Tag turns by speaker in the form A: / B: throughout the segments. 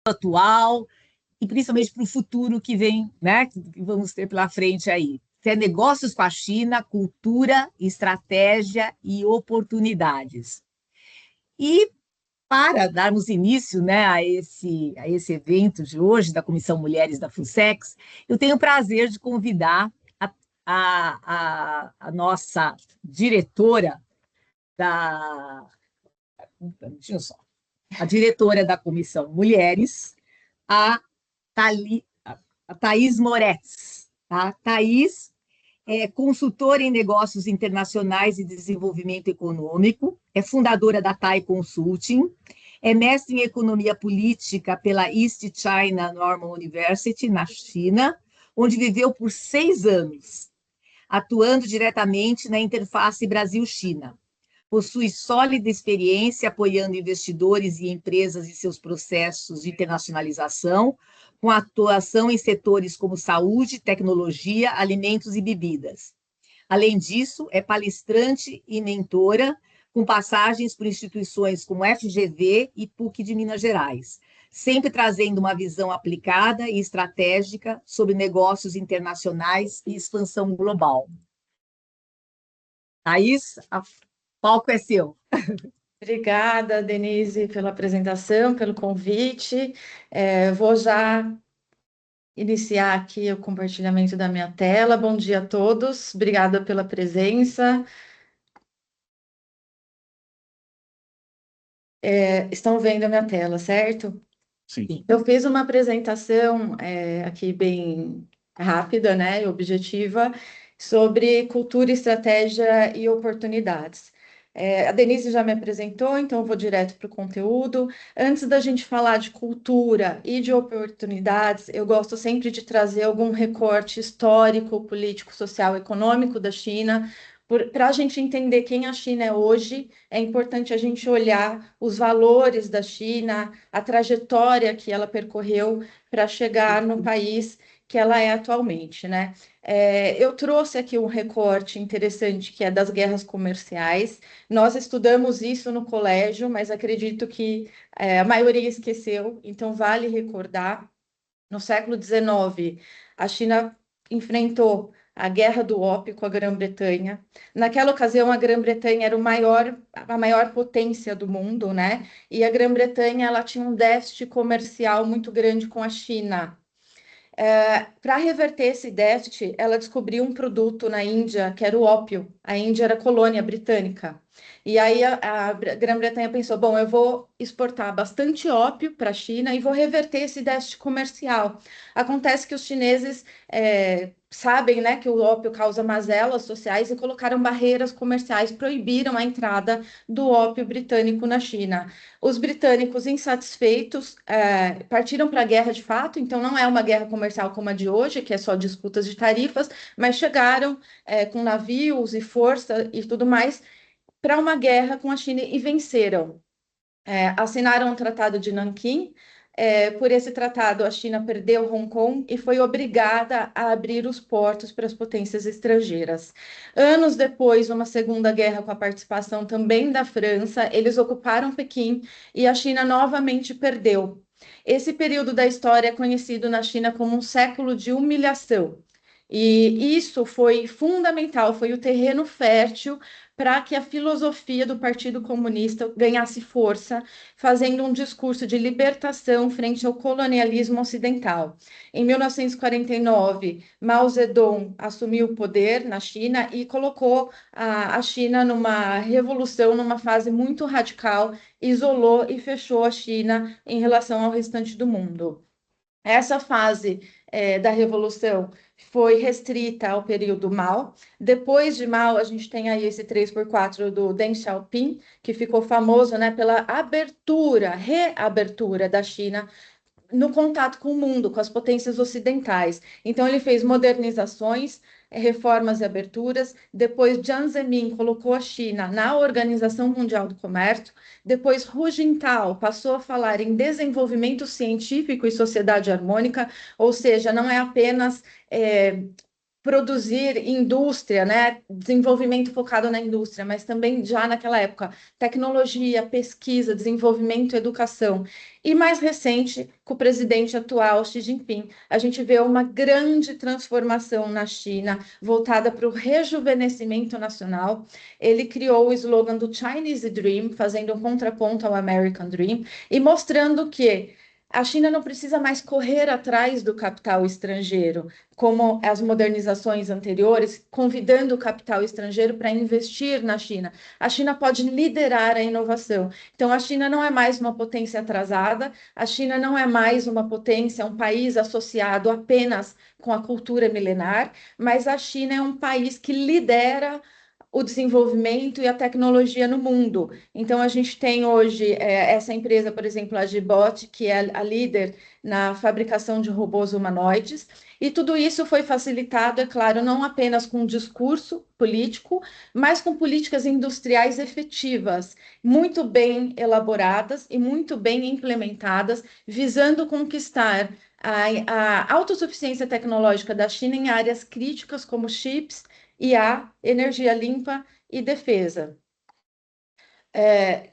A: atual e principalmente para o futuro que vem, né, que vamos ter pela frente aí. Que é negócios com a China, cultura, estratégia e oportunidades. E para darmos início, né, a esse evento de hoje da Comissão Mulheres da FUNSEX, eu tenho o prazer de convidar a nossa diretora da, deixa eu só, a diretora da Comissão Mulheres, a, Thali, a Thaís Moretz. Tá? Thaís é consultora em negócios internacionais e desenvolvimento econômico, é fundadora da TAI Consulting, é mestre em economia política pela East China Normal University, na China, onde viveu por 6 anos, atuando diretamente na interface Brasil-China. Possui sólida experiência apoiando investidores e empresas em seus processos de internacionalização, com atuação em setores como saúde, tecnologia, alimentos e bebidas. Além disso, é palestrante e mentora, com passagens por instituições como FGV e PUC de Minas Gerais, sempre trazendo uma visão aplicada e estratégica sobre negócios internacionais e expansão global. Thaís, o palco é seu.
B: Obrigada, Denise, pela apresentação, pelo convite. Vou já iniciar aqui o compartilhamento da minha tela. Bom dia a todos, obrigada pela presença. Estão vendo a minha tela, certo?
C: Sim.
B: Eu fiz uma apresentação aqui bem rápida, né, e objetiva, sobre cultura, estratégia e oportunidades. A Denise já me apresentou, então eu vou direto para o conteúdo. Antes da gente falar de cultura e de oportunidades, eu gosto sempre de trazer algum recorte histórico, político, social, econômico da China, para a gente entender quem a China é hoje. É importante a gente olhar os valores da China, a trajetória que ela percorreu para chegar no país que ela é atualmente, né? Eu trouxe aqui um recorte interessante que é das guerras comerciais. Nós estudamos isso no colégio, mas acredito que a maioria esqueceu, então vale recordar. No século XIX, a China enfrentou a Guerra do Ópio com a Grã-Bretanha. Naquela ocasião, a Grã-Bretanha era a maior potência do mundo, né? E a Grã-Bretanha ela tinha um déficit comercial muito grande com a China. Para reverter esse déficit, ela descobriu um produto na Índia, que era o ópio. A Índia era colônia britânica. E aí a Grã-Bretanha pensou: bom, eu vou exportar bastante ópio para a China e vou reverter esse déficit comercial. Acontece que os chineses sabem, né, que o ópio causa mazelas sociais e colocaram barreiras comerciais, proibiram a entrada do ópio britânico na China. Os britânicos, insatisfeitos, partiram para a guerra de fato, então não é uma guerra comercial como a de hoje, que é só disputas de tarifas, mas chegaram com navios e força e tudo mais para uma guerra com a China e venceram. Assinaram o Tratado de Nanquim. Por esse tratado, a China perdeu Hong Kong e foi obrigada a abrir os portos para as potências estrangeiras. Anos depois, uma segunda guerra com a participação também da França, eles ocuparam Pequim e a China novamente perdeu. Esse período da história é conhecido na China como um século de humilhação. E isso foi fundamental, foi o terreno fértil para que a filosofia do Partido Comunista ganhasse força, fazendo um discurso de libertação frente ao colonialismo ocidental. Em 1949, Mao Zedong assumiu o poder na China e colocou a China numa revolução, numa fase muito radical, isolou e fechou a China em relação ao restante do mundo. Essa fase da Revolução foi restrita ao período Mao. Depois de Mao, a gente tem aí esse 3x4 do Deng Xiaoping, que ficou famoso, né, pela reabertura da China no contato com o mundo, com as potências ocidentais. Então, ele fez modernizações, reformas e aberturas. Depois, Jiang Zemin colocou a China na Organização Mundial do Comércio. Depois, Hu Jintao passou a falar em desenvolvimento científico e sociedade harmônica, ou seja, não é apenas produzir indústria, né? Desenvolvimento focado na indústria, mas também já naquela época, tecnologia, pesquisa, desenvolvimento, educação. E mais recente, com o presidente atual, Xi Jinping, a gente vê uma grande transformação na China, voltada para o rejuvenescimento nacional. Ele criou o slogan do Chinese Dream, fazendo um contraponto ao American Dream, e mostrando que a China não precisa mais correr atrás do capital estrangeiro, como as modernizações anteriores, convidando o capital estrangeiro para investir na China. A China pode liderar a inovação. Então, a China não é mais uma potência atrasada, a China não é mais uma potência, um país associado apenas com a cultura milenar, mas a China é um país que lidera o desenvolvimento e a tecnologia no mundo. Então, a gente tem hoje essa empresa, por exemplo, a Gibot, que é a líder na fabricação de robôs humanoides, e tudo isso foi facilitado, é claro, não apenas com um discurso político, mas com políticas industriais efetivas, muito bem elaboradas e muito bem implementadas, visando conquistar a autossuficiência tecnológica da China em áreas críticas como chips, IA, energia limpa e defesa.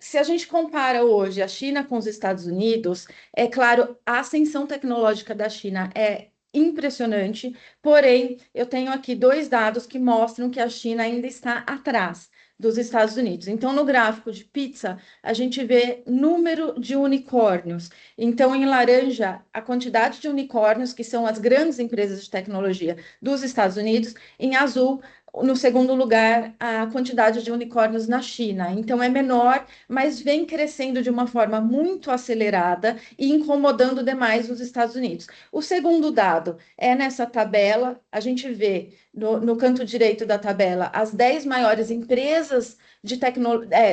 B: Se a gente compara hoje a China com os Estados Unidos, é claro, a ascensão tecnológica da China é impressionante, porém, eu tenho aqui dois dados que mostram que a China ainda está atrás dos Estados Unidos. Então, no gráfico de pizza, a gente vê número de unicórnios. Então, em laranja, a quantidade de unicórnios, que são as grandes empresas de tecnologia dos Estados Unidos, em azul, no segundo lugar, a quantidade de unicórnios na China. Então, é menor, mas vem crescendo de uma forma muito acelerada e incomodando demais os Estados Unidos. O segundo dado é nessa tabela, a gente vê no canto direito da tabela as 10 maiores empresas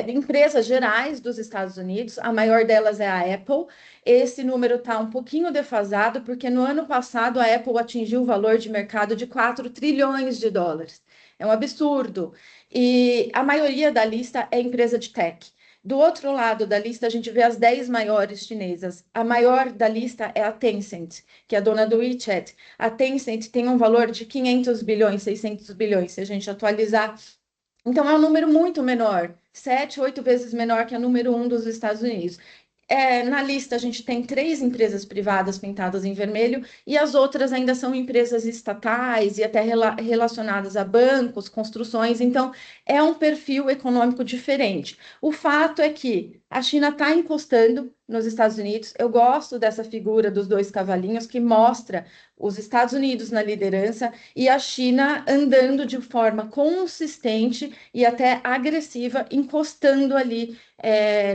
B: empresas gerais dos Estados Unidos, a maior delas é a Apple. Esse número está um pouquinho defasado, porque no ano passado a Apple atingiu o valor de mercado de 4 trilhões de dólares. É um absurdo. E a maioria da lista é empresa de tech. Do outro lado da lista, a gente vê as 10 maiores chinesas. A maior da lista é a Tencent, que é a dona do WeChat. A Tencent tem um valor de 500 bilhões, 600 bilhões, se a gente atualizar. Então, é um número muito menor, 7, 8 vezes menor que a número um dos Estados Unidos. Na lista, a gente tem 3 empresas privadas pintadas em vermelho e as outras ainda são empresas estatais e até relacionadas a bancos, construções. Então, é um perfil econômico diferente. O fato é que a China está encostando nos Estados Unidos. Eu gosto dessa figura dos dois cavalinhos que mostra os Estados Unidos na liderança e a China andando de forma consistente e até agressiva, encostando ali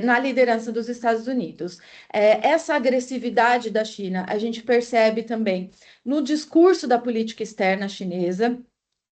B: na liderança dos Estados Unidos. Essa agressividade da China a gente percebe também no discurso da política externa chinesa.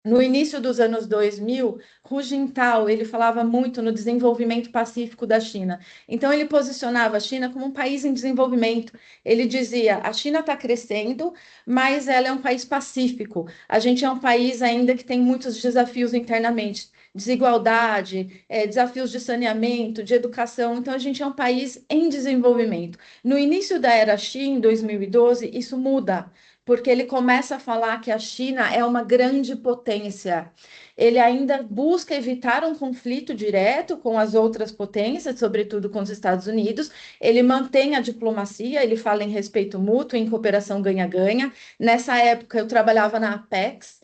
B: No início dos anos 2000, Hu Jintao, ele falava muito no desenvolvimento pacífico da China. Então, ele posicionava a China como um país em desenvolvimento. Ele dizia, a China está crescendo, mas ela é um país pacífico. A gente é um país ainda que tem muitos desafios internamente. Desigualdade, desafios de saneamento, de educação. Então, a gente é um país em desenvolvimento. No início da era Xi, em 2012, isso muda porque ele começa a falar que a China é uma grande potência. Ele ainda busca evitar um conflito direto com as outras potências, sobretudo com os Estados Unidos. Ele mantém a diplomacia, ele fala em respeito mútuo, em cooperação ganha-ganha. Nessa época, eu trabalhava na Apex,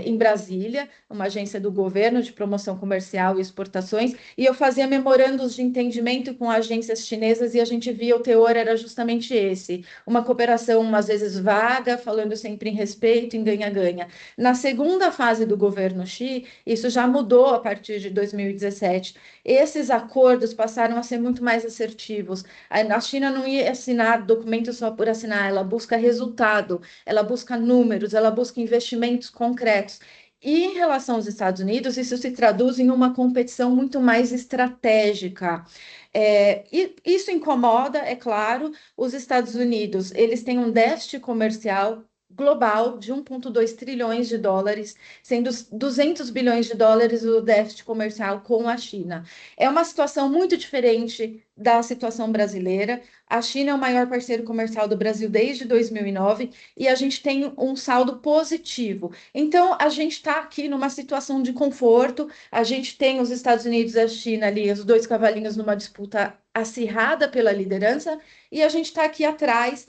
B: em Brasília, uma agência do governo de promoção comercial e exportações, e eu fazia memorandos de entendimento com agências chinesas e a gente via o teor era justamente esse, uma cooperação às vezes vaga, falando sempre em respeito, em ganha-ganha. Na segunda fase do governo Xi, isso já mudou a partir de 2017. Esses acordos passaram a ser muito mais assertivos. A China não ia assinar documento só por assinar, ela busca resultado, ela busca números, ela busca investimentos concretos. E em relação aos Estados Unidos, isso se traduz em uma competição muito mais estratégica. E isso incomoda, é claro, os Estados Unidos. Eles têm um déficit comercial global de 1,2 trilhões de dólares, sendo 200 bilhões de dólares o déficit comercial com a China. É uma situação muito diferente da situação brasileira. A China é o maior parceiro comercial do Brasil desde 2009 e a gente tem um saldo positivo. Então, a gente está aqui numa situação de conforto. A gente tem os Estados Unidos e a China ali, os dois cavalinhos numa disputa acirrada pela liderança, e a gente está aqui atrás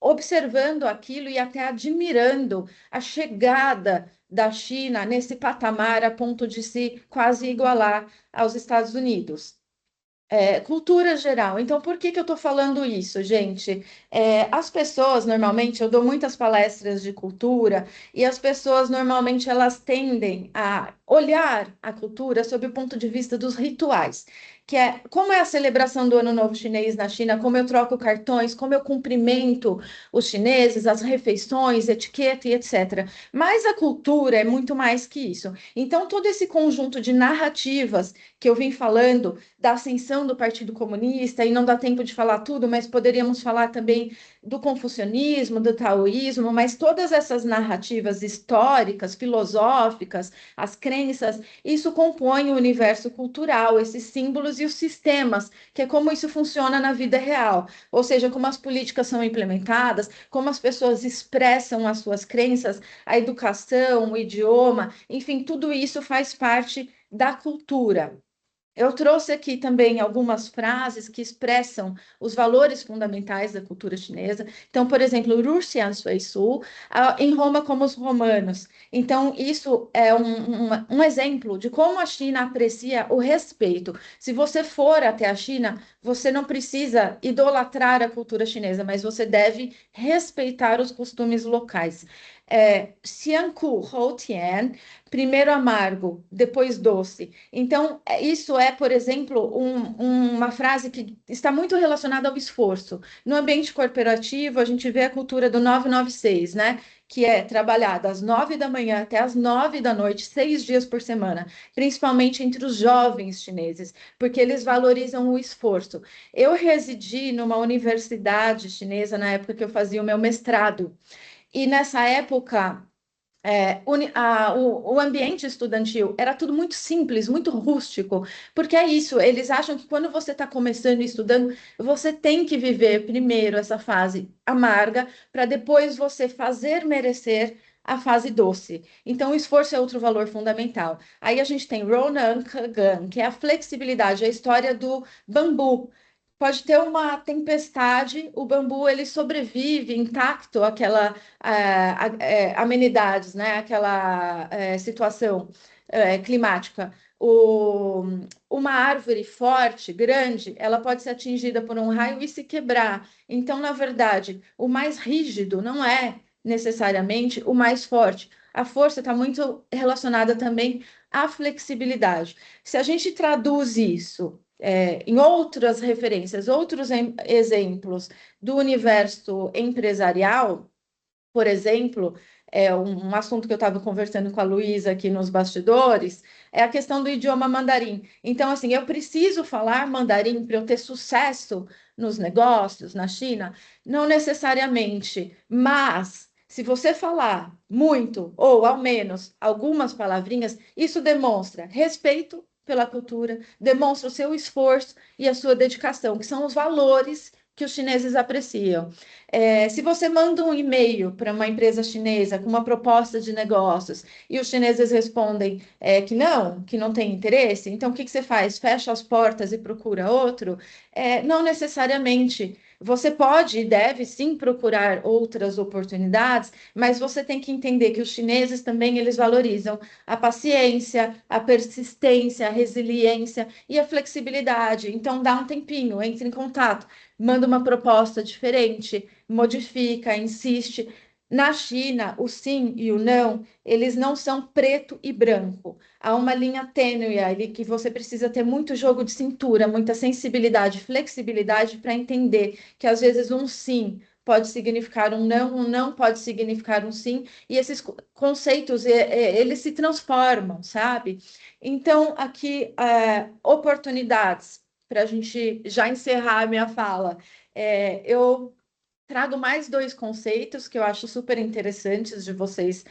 B: observando aquilo e até admirando a chegada da China nesse patamar a ponto de se quase igualar aos Estados Unidos. Cultura geral. Então, por que que eu estou falando isso, gente? As pessoas, normalmente, eu dou muitas palestras de cultura e as pessoas, normalmente, elas tendem a olhar a cultura sob o ponto de vista dos rituais, que é como é a celebração do Ano Novo Chinês na China, como eu troco cartões, como eu cumprimento os chineses, as refeições, etiqueta e etc. Mas a cultura é muito mais que isso. Então, todo esse conjunto de narrativas que eu vim falando, da ascensão do Partido Comunista, e não dá tempo de falar tudo, mas poderíamos falar também do confucionismo, do taoísmo, mas todas essas narrativas históricas, filosóficas, as crenças, isso compõe o universo cultural, esses símbolos e os sistemas, que é como isso funciona na vida real, ou seja, como as políticas são implementadas, como as pessoas expressam as suas crenças, a educação, o idioma, enfim, tudo isso faz parte da cultura. Eu trouxe aqui também algumas frases que expressam os valores fundamentais da cultura chinesa. Então, por exemplo, Ruxian Sui Su, em Roma como os romanos. Então, isso é um exemplo de como a China aprecia o respeito. Se você for até a China, você não precisa idolatrar a cultura chinesa, mas você deve respeitar os costumes locais. Xianku Hou Tian, primeiro amargo, depois doce. Então, isso é, por exemplo, uma frase que está muito relacionada ao esforço. No ambiente corporativo, a gente vê a cultura do 996, né? Que é trabalhar das 9 da manhã até as 9 da noite, 6 dias por semana, principalmente entre os jovens chineses, porque eles valorizam o esforço. Eu residi numa universidade chinesa na época que eu fazia o meu mestrado, e nessa época o ambiente estudantil era tudo muito simples, muito rústico, porque é isso, eles acham que quando você está começando e estudando, você tem que viver primeiro essa fase amarga, para depois você fazer merecer a fase doce. Então, o esforço é outro valor fundamental. Aí a gente tem Ronan Kagan, que é a flexibilidade, a história do bambu. Pode ter uma tempestade, o bambu ele sobrevive intacto àquela amenidades, né? Aquela situação climática. O, uma árvore forte, grande, ela pode ser atingida por um raio e se quebrar. Então, na verdade, o mais rígido não é necessariamente o mais forte. A força está muito relacionada também à flexibilidade. Se a gente traduz isso em outras referências, outros exemplos do universo empresarial, por exemplo, um assunto que eu estava conversando com a Luísa aqui nos bastidores, é a questão do idioma mandarim. Então, assim, eu preciso falar mandarim para eu ter sucesso nos negócios na China? Não necessariamente, mas se você falar muito, ou ao menos algumas palavrinhas, isso demonstra respeito pela cultura, demonstra o seu esforço e a sua dedicação, que são os valores que os chineses apreciam. Se você manda um e-mail para uma empresa chinesa com uma proposta de negócios e os chineses respondem que não tem interesse, então o que que você faz? Fecha as portas e procura outro? Não necessariamente. Você pode e deve sim procurar outras oportunidades, mas você tem que entender que os chineses também eles valorizam a paciência, a persistência, a resiliência e a flexibilidade. Então dá um tempinho, entre em contato, manda uma proposta diferente, modifica, insiste. Na China, o sim e o não, eles não são preto e branco. Há uma linha tênue ali que você precisa ter muito jogo de cintura, muita sensibilidade, flexibilidade para entender que às vezes um sim pode significar um não pode significar um sim, e esses conceitos eles se transformam, sabe? Então, aqui, oportunidades para a gente já encerrar a minha fala. Eu trago mais dois conceitos que eu acho super interessantes de vocês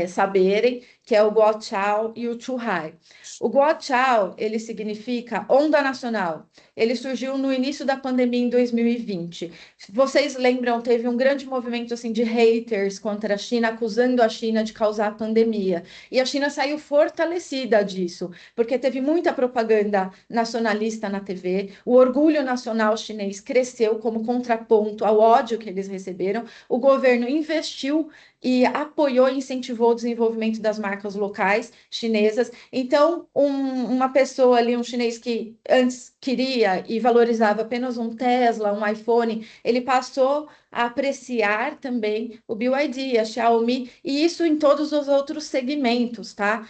B: saberem, que é o Guoqiao e o Chuhai. O Guoqiao, ele significa onda nacional. Ele surgiu no início da pandemia em 2020. Vocês lembram, teve um grande movimento assim de haters contra a China, acusando a China de causar a pandemia. E a China saiu fortalecida disso, porque teve muita propaganda nacionalista na TV. O orgulho nacional chinês cresceu como contraponto ao ódio que eles receberam. O governo investiu e apoiou e incentivou o desenvolvimento das marcas locais chinesas. Então, uma pessoa ali, um chinês que antes queria e valorizava apenas um Tesla, um iPhone, ele passou a apreciar também o BYD, a Xiaomi, e isso em todos os outros segmentos, tá?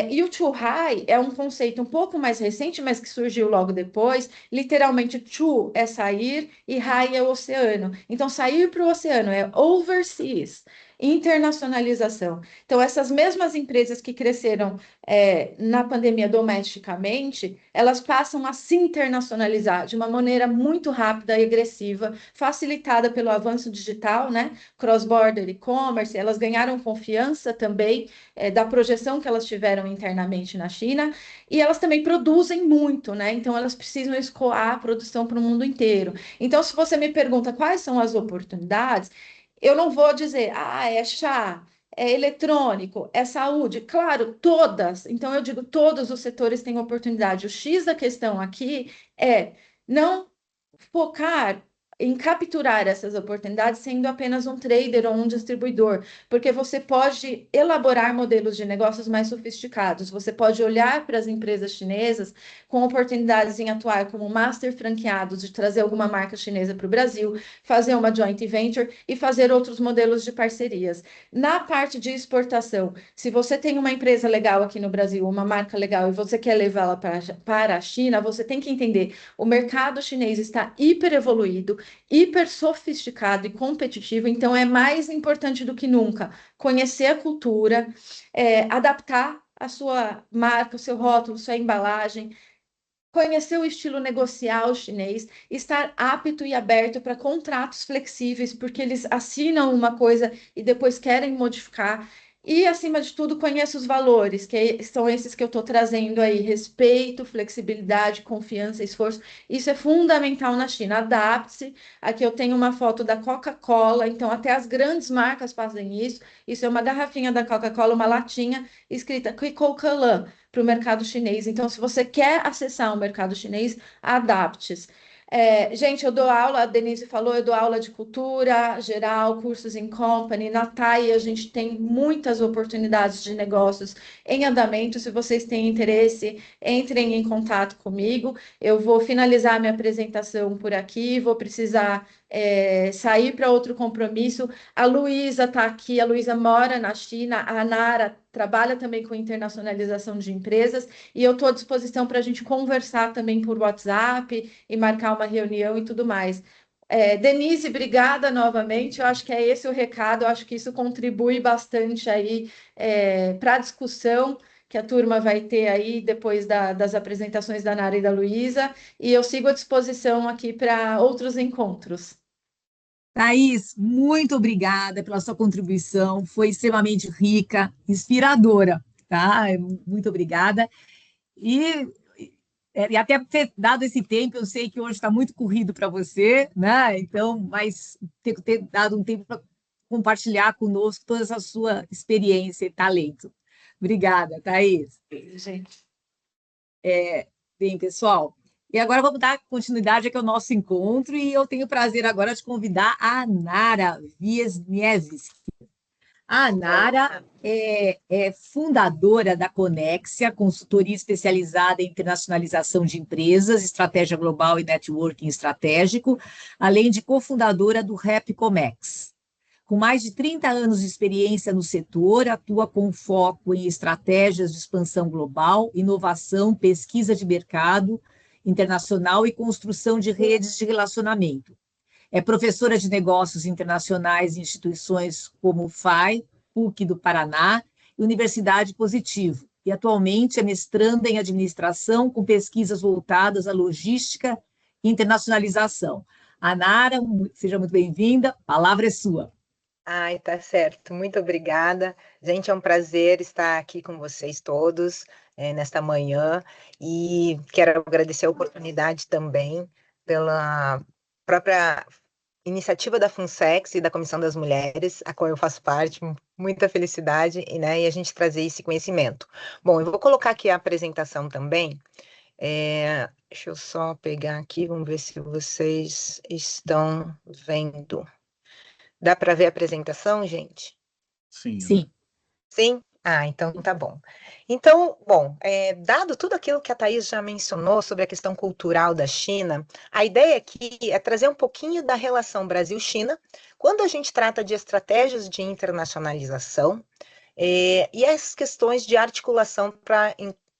B: E o Chuhai é um conceito um pouco mais recente, mas que surgiu logo depois. Literalmente, Chu é sair e Hai é o oceano. Então, sair para o oceano é overseas, internacionalização. Então, essas mesmas empresas que cresceram na pandemia domesticamente, elas passam a se internacionalizar de uma maneira muito rápida e agressiva, facilitada pelo avanço digital, né? Cross-border e-commerce, elas ganharam confiança também da projeção que elas tiveram internamente na China, e elas também produzem muito, né? Então, elas precisam escoar a produção para o mundo inteiro. Então, se você me pergunta quais são as oportunidades, eu não vou dizer, é chá, é eletrônico, é saúde. Claro, todas. Então, eu digo, todos os setores têm oportunidade. O X da questão aqui é não focar em capturar essas oportunidades sendo apenas um trader ou um distribuidor, porque você pode elaborar modelos de negócios mais sofisticados, você pode olhar para as empresas chinesas com oportunidades em atuar como master franqueados, de trazer alguma marca chinesa para o Brasil, fazer uma joint venture e fazer outros modelos de parcerias. Na parte de exportação, se você tem uma empresa legal aqui no Brasil, uma marca legal, e você quer levá-la para a China, você tem que entender o mercado chinês está hiper evoluído, hiper sofisticado e competitivo, então é mais importante do que nunca conhecer a cultura, adaptar a sua marca, o seu rótulo, sua embalagem, conhecer o estilo negocial chinês, estar apto e aberto para contratos flexíveis, porque eles assinam uma coisa e depois querem modificar. E, acima de tudo, conheça os valores, que são esses que eu estou trazendo aí: respeito, flexibilidade, confiança, esforço. Isso é fundamental na China. Adapte-se. Aqui eu tenho uma foto da Coca-Cola, então até as grandes marcas fazem isso. Isso é uma garrafinha da Coca-Cola, uma latinha escrita Coca-Cola para o mercado chinês. Então, se você quer acessar o mercado chinês, adapte-se. Gente, eu dou aula, a Denise falou, eu dou aula de cultura geral, cursos em company. Na TAI, a gente tem muitas oportunidades de negócios em andamento. Se vocês têm interesse, entrem em contato comigo. Eu vou finalizar minha apresentação por aqui, vou precisar sair para outro compromisso. A Luísa está aqui, a Luísa mora na China, a Nara trabalha também com internacionalização de empresas, e eu estou à disposição para a gente conversar também por WhatsApp e marcar uma reunião e tudo mais. Denise, obrigada novamente. Eu acho que é esse o recado, eu acho que isso contribui bastante aí para a discussão que a turma vai ter aí depois das apresentações da Nara e da Luísa, e eu sigo à disposição aqui para outros encontros.
A: Thaís, muito obrigada pela sua contribuição, foi extremamente rica, inspiradora, tá? Muito obrigada. E, e até por ter dado esse tempo, eu sei que hoje está muito corrido para você, né? Então, mas ter dado um tempo para compartilhar conosco toda essa sua experiência e talento. Obrigada, Thaís.
B: Gente.
A: Bem, pessoal, e agora vamos dar continuidade aqui ao nosso encontro e eu tenho o prazer agora de convidar a Nara Wiesniewski. A Nara é fundadora da Conexia, consultoria especializada em internacionalização de empresas, estratégia global e networking estratégico, além de cofundadora do RapComex. Com mais de 30 anos de experiência no setor, atua com foco em estratégias de expansão global, inovação, pesquisa de mercado internacional e construção de redes de relacionamento. É professora de negócios internacionais em instituições como o FAI, PUC do Paraná e Universidade Positivo, e atualmente é mestranda em administração com pesquisas voltadas à logística e internacionalização. A Nara, seja muito bem-vinda, a palavra é sua.
C: Ai, tá certo. Muito obrigada. Gente, é um prazer estar aqui com vocês todos nesta manhã e quero agradecer a oportunidade também pela própria iniciativa da Funsex e da Comissão das Mulheres, a qual eu faço parte. Muita felicidade, né, e a gente trazer esse conhecimento. Bom, eu vou colocar aqui a apresentação também. Deixa eu só pegar aqui, vamos ver se vocês estão vendo. Dá para ver a apresentação, gente?
D: Sim, Ana.
A: Sim,
C: Sim? Ah, então tá bom. Então, bom, dado tudo aquilo que a Thaís já mencionou sobre a questão cultural da China, a ideia aqui é trazer um pouquinho da relação Brasil-China, quando a gente trata de estratégias de internacionalização, e as questões de articulação para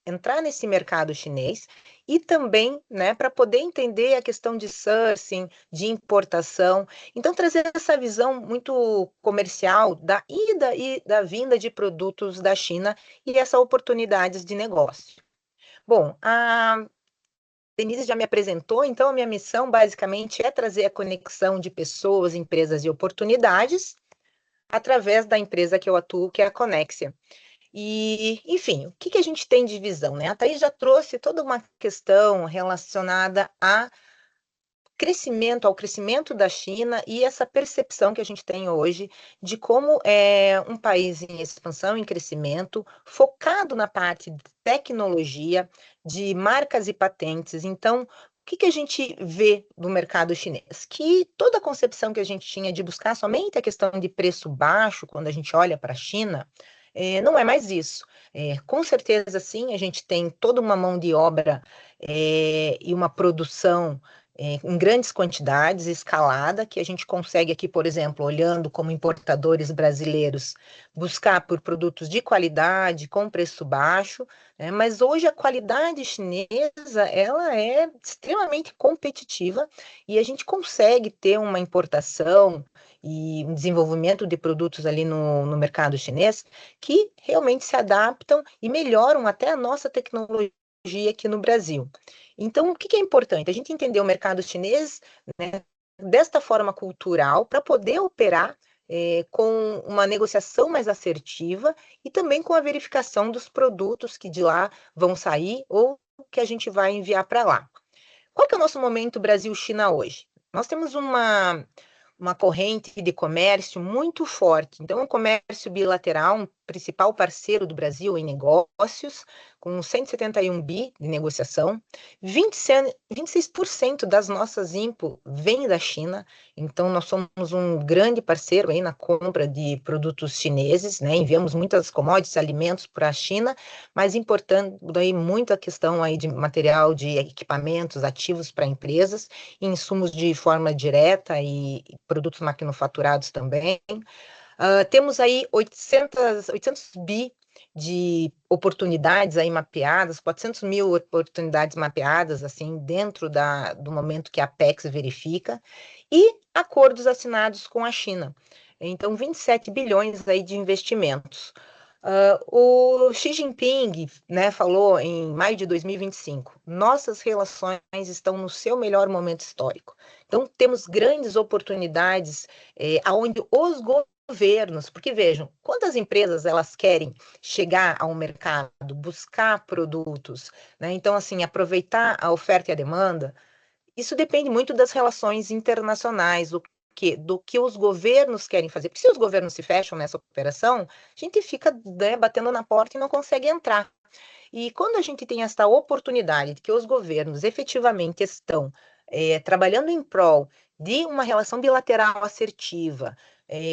C: entrar nesse mercado chinês e também, né, para poder entender a questão de sourcing, de importação. Então, trazer essa visão muito comercial da ida e da vinda de produtos da China e essas oportunidades de negócio. Bom, a Denise já me apresentou, então a minha missão basicamente é trazer a conexão de pessoas, empresas e oportunidades através da empresa que eu atuo, que é a Conexia. E, enfim, o que a gente tem de visão, né? A Thaís já trouxe toda uma questão relacionada ao crescimento da China e essa percepção que a gente tem hoje de como é um país em expansão, em crescimento, focado na parte de tecnologia, de marcas e patentes. Então, o que a gente vê do mercado chinês? Que toda a concepção que a gente tinha de buscar somente a questão de preço baixo, quando a gente olha para a China, não é mais isso. Com certeza, sim, a gente tem toda uma mão de obra e uma produção em grandes quantidades, escalada, que a gente consegue aqui, por exemplo, olhando como importadores brasileiros, buscar por produtos de qualidade, com preço baixo, né? Mas hoje a qualidade chinesa, ela é extremamente competitiva e a gente consegue ter uma importação e um desenvolvimento de produtos ali no mercado chinês que realmente se adaptam e melhoram até a nossa tecnologia aqui no Brasil. Então, o que é importante? A gente entender o mercado chinês, né, desta forma cultural, para poder operar com uma negociação mais assertiva e também com a verificação dos produtos que de lá vão sair ou que a gente vai enviar para lá. Qual que é o nosso momento Brasil-China hoje? Nós temos uma corrente de comércio muito forte. Então, o comércio bilateral, um principal parceiro do Brasil em negócios, com 171 bi de negociação, 26% das nossas IMPO vem da China, então nós somos um grande parceiro aí na compra de produtos chineses, né? Enviamos muitas commodities, alimentos para a China, mas importando aí muito a questão aí de material, de equipamentos, ativos para empresas, insumos de forma direta e produtos maquinofaturados também. Temos aí 800 bi de oportunidades aí mapeadas, 400 mil oportunidades mapeadas, assim, dentro do momento que a Apex verifica, e acordos assinados com a China. Então, 27 bilhões aí de investimentos. O Xi Jinping, né, falou em maio de 2025, nossas relações estão no seu melhor momento histórico. Então, temos grandes oportunidades onde os governos, porque vejam, quando as empresas elas querem chegar ao mercado, buscar produtos, né, então, assim, aproveitar a oferta e a demanda, isso depende muito das relações internacionais, do que os governos querem fazer. Porque se os governos se fecham nessa operação, a gente fica, né, batendo na porta e não consegue entrar. E quando a gente tem essa oportunidade de que os governos efetivamente estão trabalhando em prol de uma relação bilateral assertiva,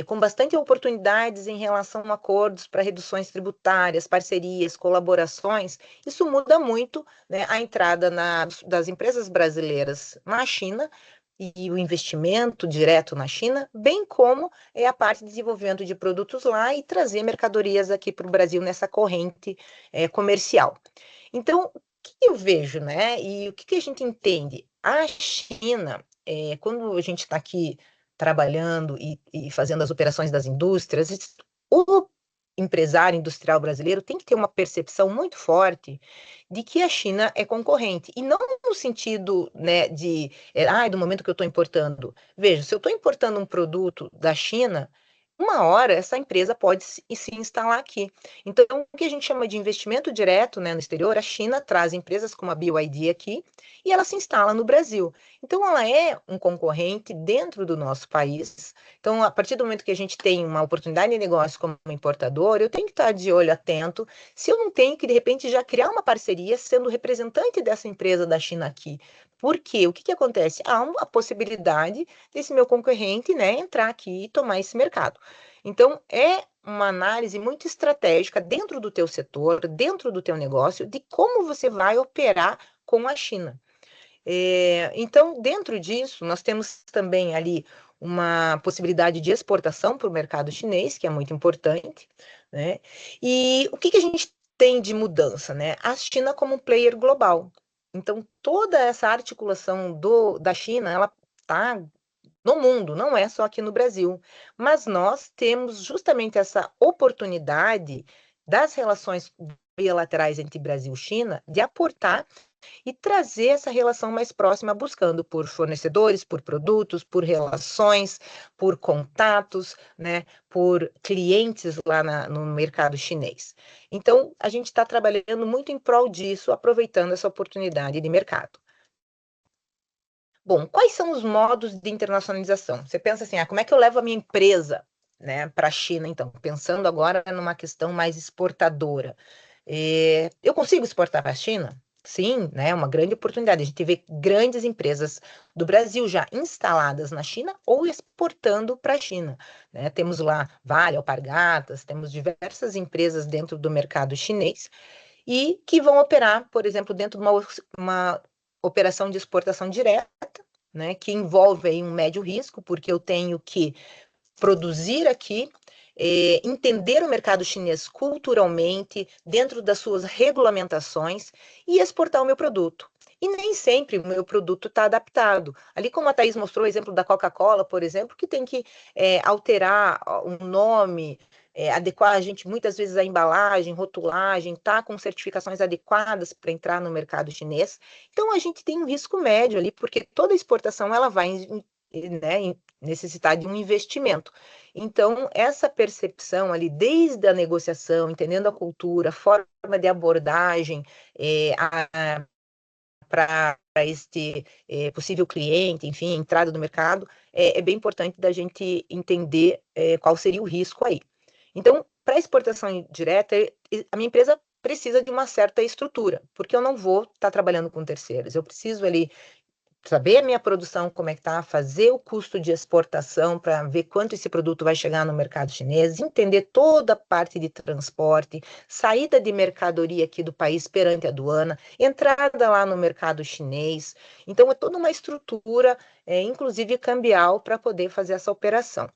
C: com bastante oportunidades em relação a acordos para reduções tributárias, parcerias, colaborações, isso muda muito, né, a entrada das empresas brasileiras na China e o investimento direto na China, bem como a parte de desenvolvimento de produtos lá e trazer mercadorias aqui para o Brasil nessa corrente comercial. Então, o que eu vejo, né? E o que a gente entende? A China, quando a gente está aqui trabalhando e fazendo as operações das indústrias, o empresário industrial brasileiro tem que ter uma percepção muito forte de que a China é concorrente, e não no sentido, né, do momento que eu estou importando. Veja, se eu estou importando um produto da China, uma hora essa empresa pode se instalar aqui. Então, o que a gente chama de investimento direto, né, no exterior, a China traz empresas como a BYD aqui e ela se instala no Brasil. Então, ela é um concorrente dentro do nosso país. Então, a partir do momento que a gente tem uma oportunidade de negócio como importador, eu tenho que estar de olho atento se eu não tenho que, de repente, já criar uma parceria sendo representante dessa empresa da China aqui. Por quê? O que acontece? Há a possibilidade desse meu concorrente, né, entrar aqui e tomar esse mercado. Então, é uma análise muito estratégica dentro do teu setor, dentro do teu negócio, de como você vai operar com a China. Então, dentro disso, nós temos também ali uma possibilidade de exportação para o mercado chinês, que é muito importante, né? E o que a gente tem de mudança, né? A China como um player global. Então, toda essa articulação da China, ela está no mundo, não é só aqui no Brasil. Mas nós temos justamente essa oportunidade das relações bilaterais entre Brasil e China de aportar e trazer essa relação mais próxima, buscando por fornecedores, por produtos, por relações, por contatos, né, por clientes lá no mercado chinês. Então, a gente está trabalhando muito em prol disso, aproveitando essa oportunidade de mercado. Bom, quais são os modos de internacionalização? Você pensa assim, como é que eu levo a minha empresa, né, para a China, então? Pensando agora numa questão mais exportadora. Eu consigo exportar para a China? Sim, né, é uma grande oportunidade. A gente vê grandes empresas do Brasil já instaladas na China ou exportando para a China, né? Temos lá Vale, Alpargatas, temos diversas empresas dentro do mercado chinês e que vão operar, por exemplo, dentro de uma operação de exportação direta, né, que envolve aí um médio risco, porque eu tenho que produzir aqui, entender o mercado chinês culturalmente, dentro das suas regulamentações, e exportar o meu produto. E nem sempre o meu produto está adaptado. Ali, como a Thaís mostrou o exemplo da Coca-Cola, por exemplo, que tem que alterar um nome, adequar a gente, muitas vezes, a embalagem, rotulagem, tá com certificações adequadas para entrar no mercado chinês. Então, a gente tem um risco médio ali, porque toda exportação ela vai, né, necessitar de um investimento. Então, essa percepção ali, desde a negociação, entendendo a cultura, a forma de abordagem, para este possível cliente, enfim, entrada no mercado, é bem importante da gente entender qual seria o risco aí. Então, para exportação direta, a minha empresa precisa de uma certa estrutura, porque eu não vou estar trabalhando com terceiros. Eu preciso ali saber a minha produção, como é que tá, fazer o custo de exportação para ver quanto esse produto vai chegar no mercado chinês, entender toda a parte de transporte, saída de mercadoria aqui do país perante a aduana, entrada lá no mercado chinês. Então, é toda uma estrutura, inclusive cambial, para poder fazer essa operação.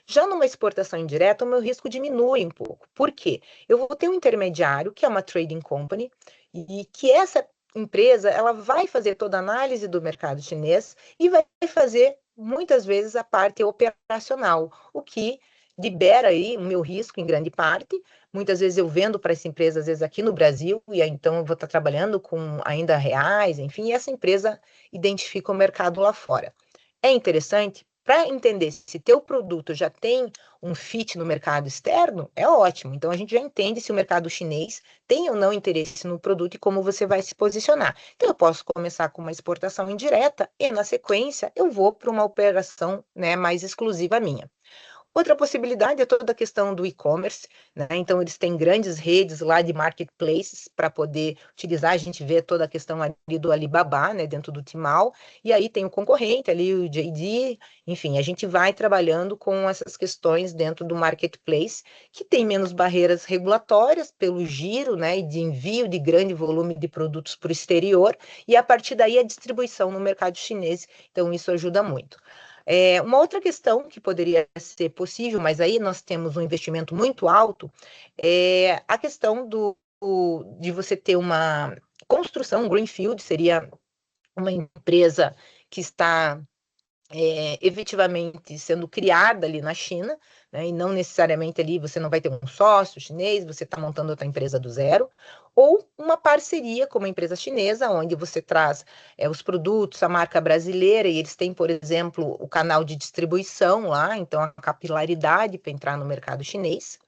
C: Já numa exportação indireta, o meu risco diminui um pouco. Por quê? Eu vou ter um intermediário, que é uma trading company, e que essa empresa ela vai fazer toda a análise do mercado chinês e vai fazer, muitas vezes, a parte operacional, o que libera aí o meu risco em grande parte. Muitas vezes eu vendo para essa empresa, às vezes aqui no Brasil, e aí, então eu vou estar trabalhando com ainda reais, enfim, e essa empresa identifica o mercado lá fora. É interessante para entender se teu produto já tem um fit no mercado externo, é ótimo. Então a gente já entende se o mercado chinês tem ou não interesse no produto e como você vai se posicionar. Então eu posso começar com uma exportação indireta e na sequência eu vou para uma operação, né, mais exclusiva minha. Outra possibilidade é toda a questão do e-commerce, né? Então, eles têm grandes redes lá de marketplaces para poder utilizar. A gente vê toda a questão ali do Alibaba, né, dentro do Tmall, e aí tem o concorrente ali, o JD, enfim, a gente vai trabalhando com essas questões dentro do marketplace, que tem menos barreiras regulatórias pelo giro, né, e de envio de grande volume de produtos para o exterior, e a partir daí a distribuição no mercado chinês. Então, isso ajuda muito. Uma outra questão que poderia ser possível, mas aí nós temos um investimento muito alto, é a questão de você ter uma construção, um greenfield, seria uma empresa que está efetivamente sendo criada ali na China, né, e não necessariamente ali você não vai ter um sócio chinês, você está montando outra empresa do zero, ou uma parceria com uma empresa chinesa, onde você traz os produtos, a marca brasileira, e eles têm, por exemplo, o canal de distribuição lá, então a capilaridade para entrar no mercado chinês,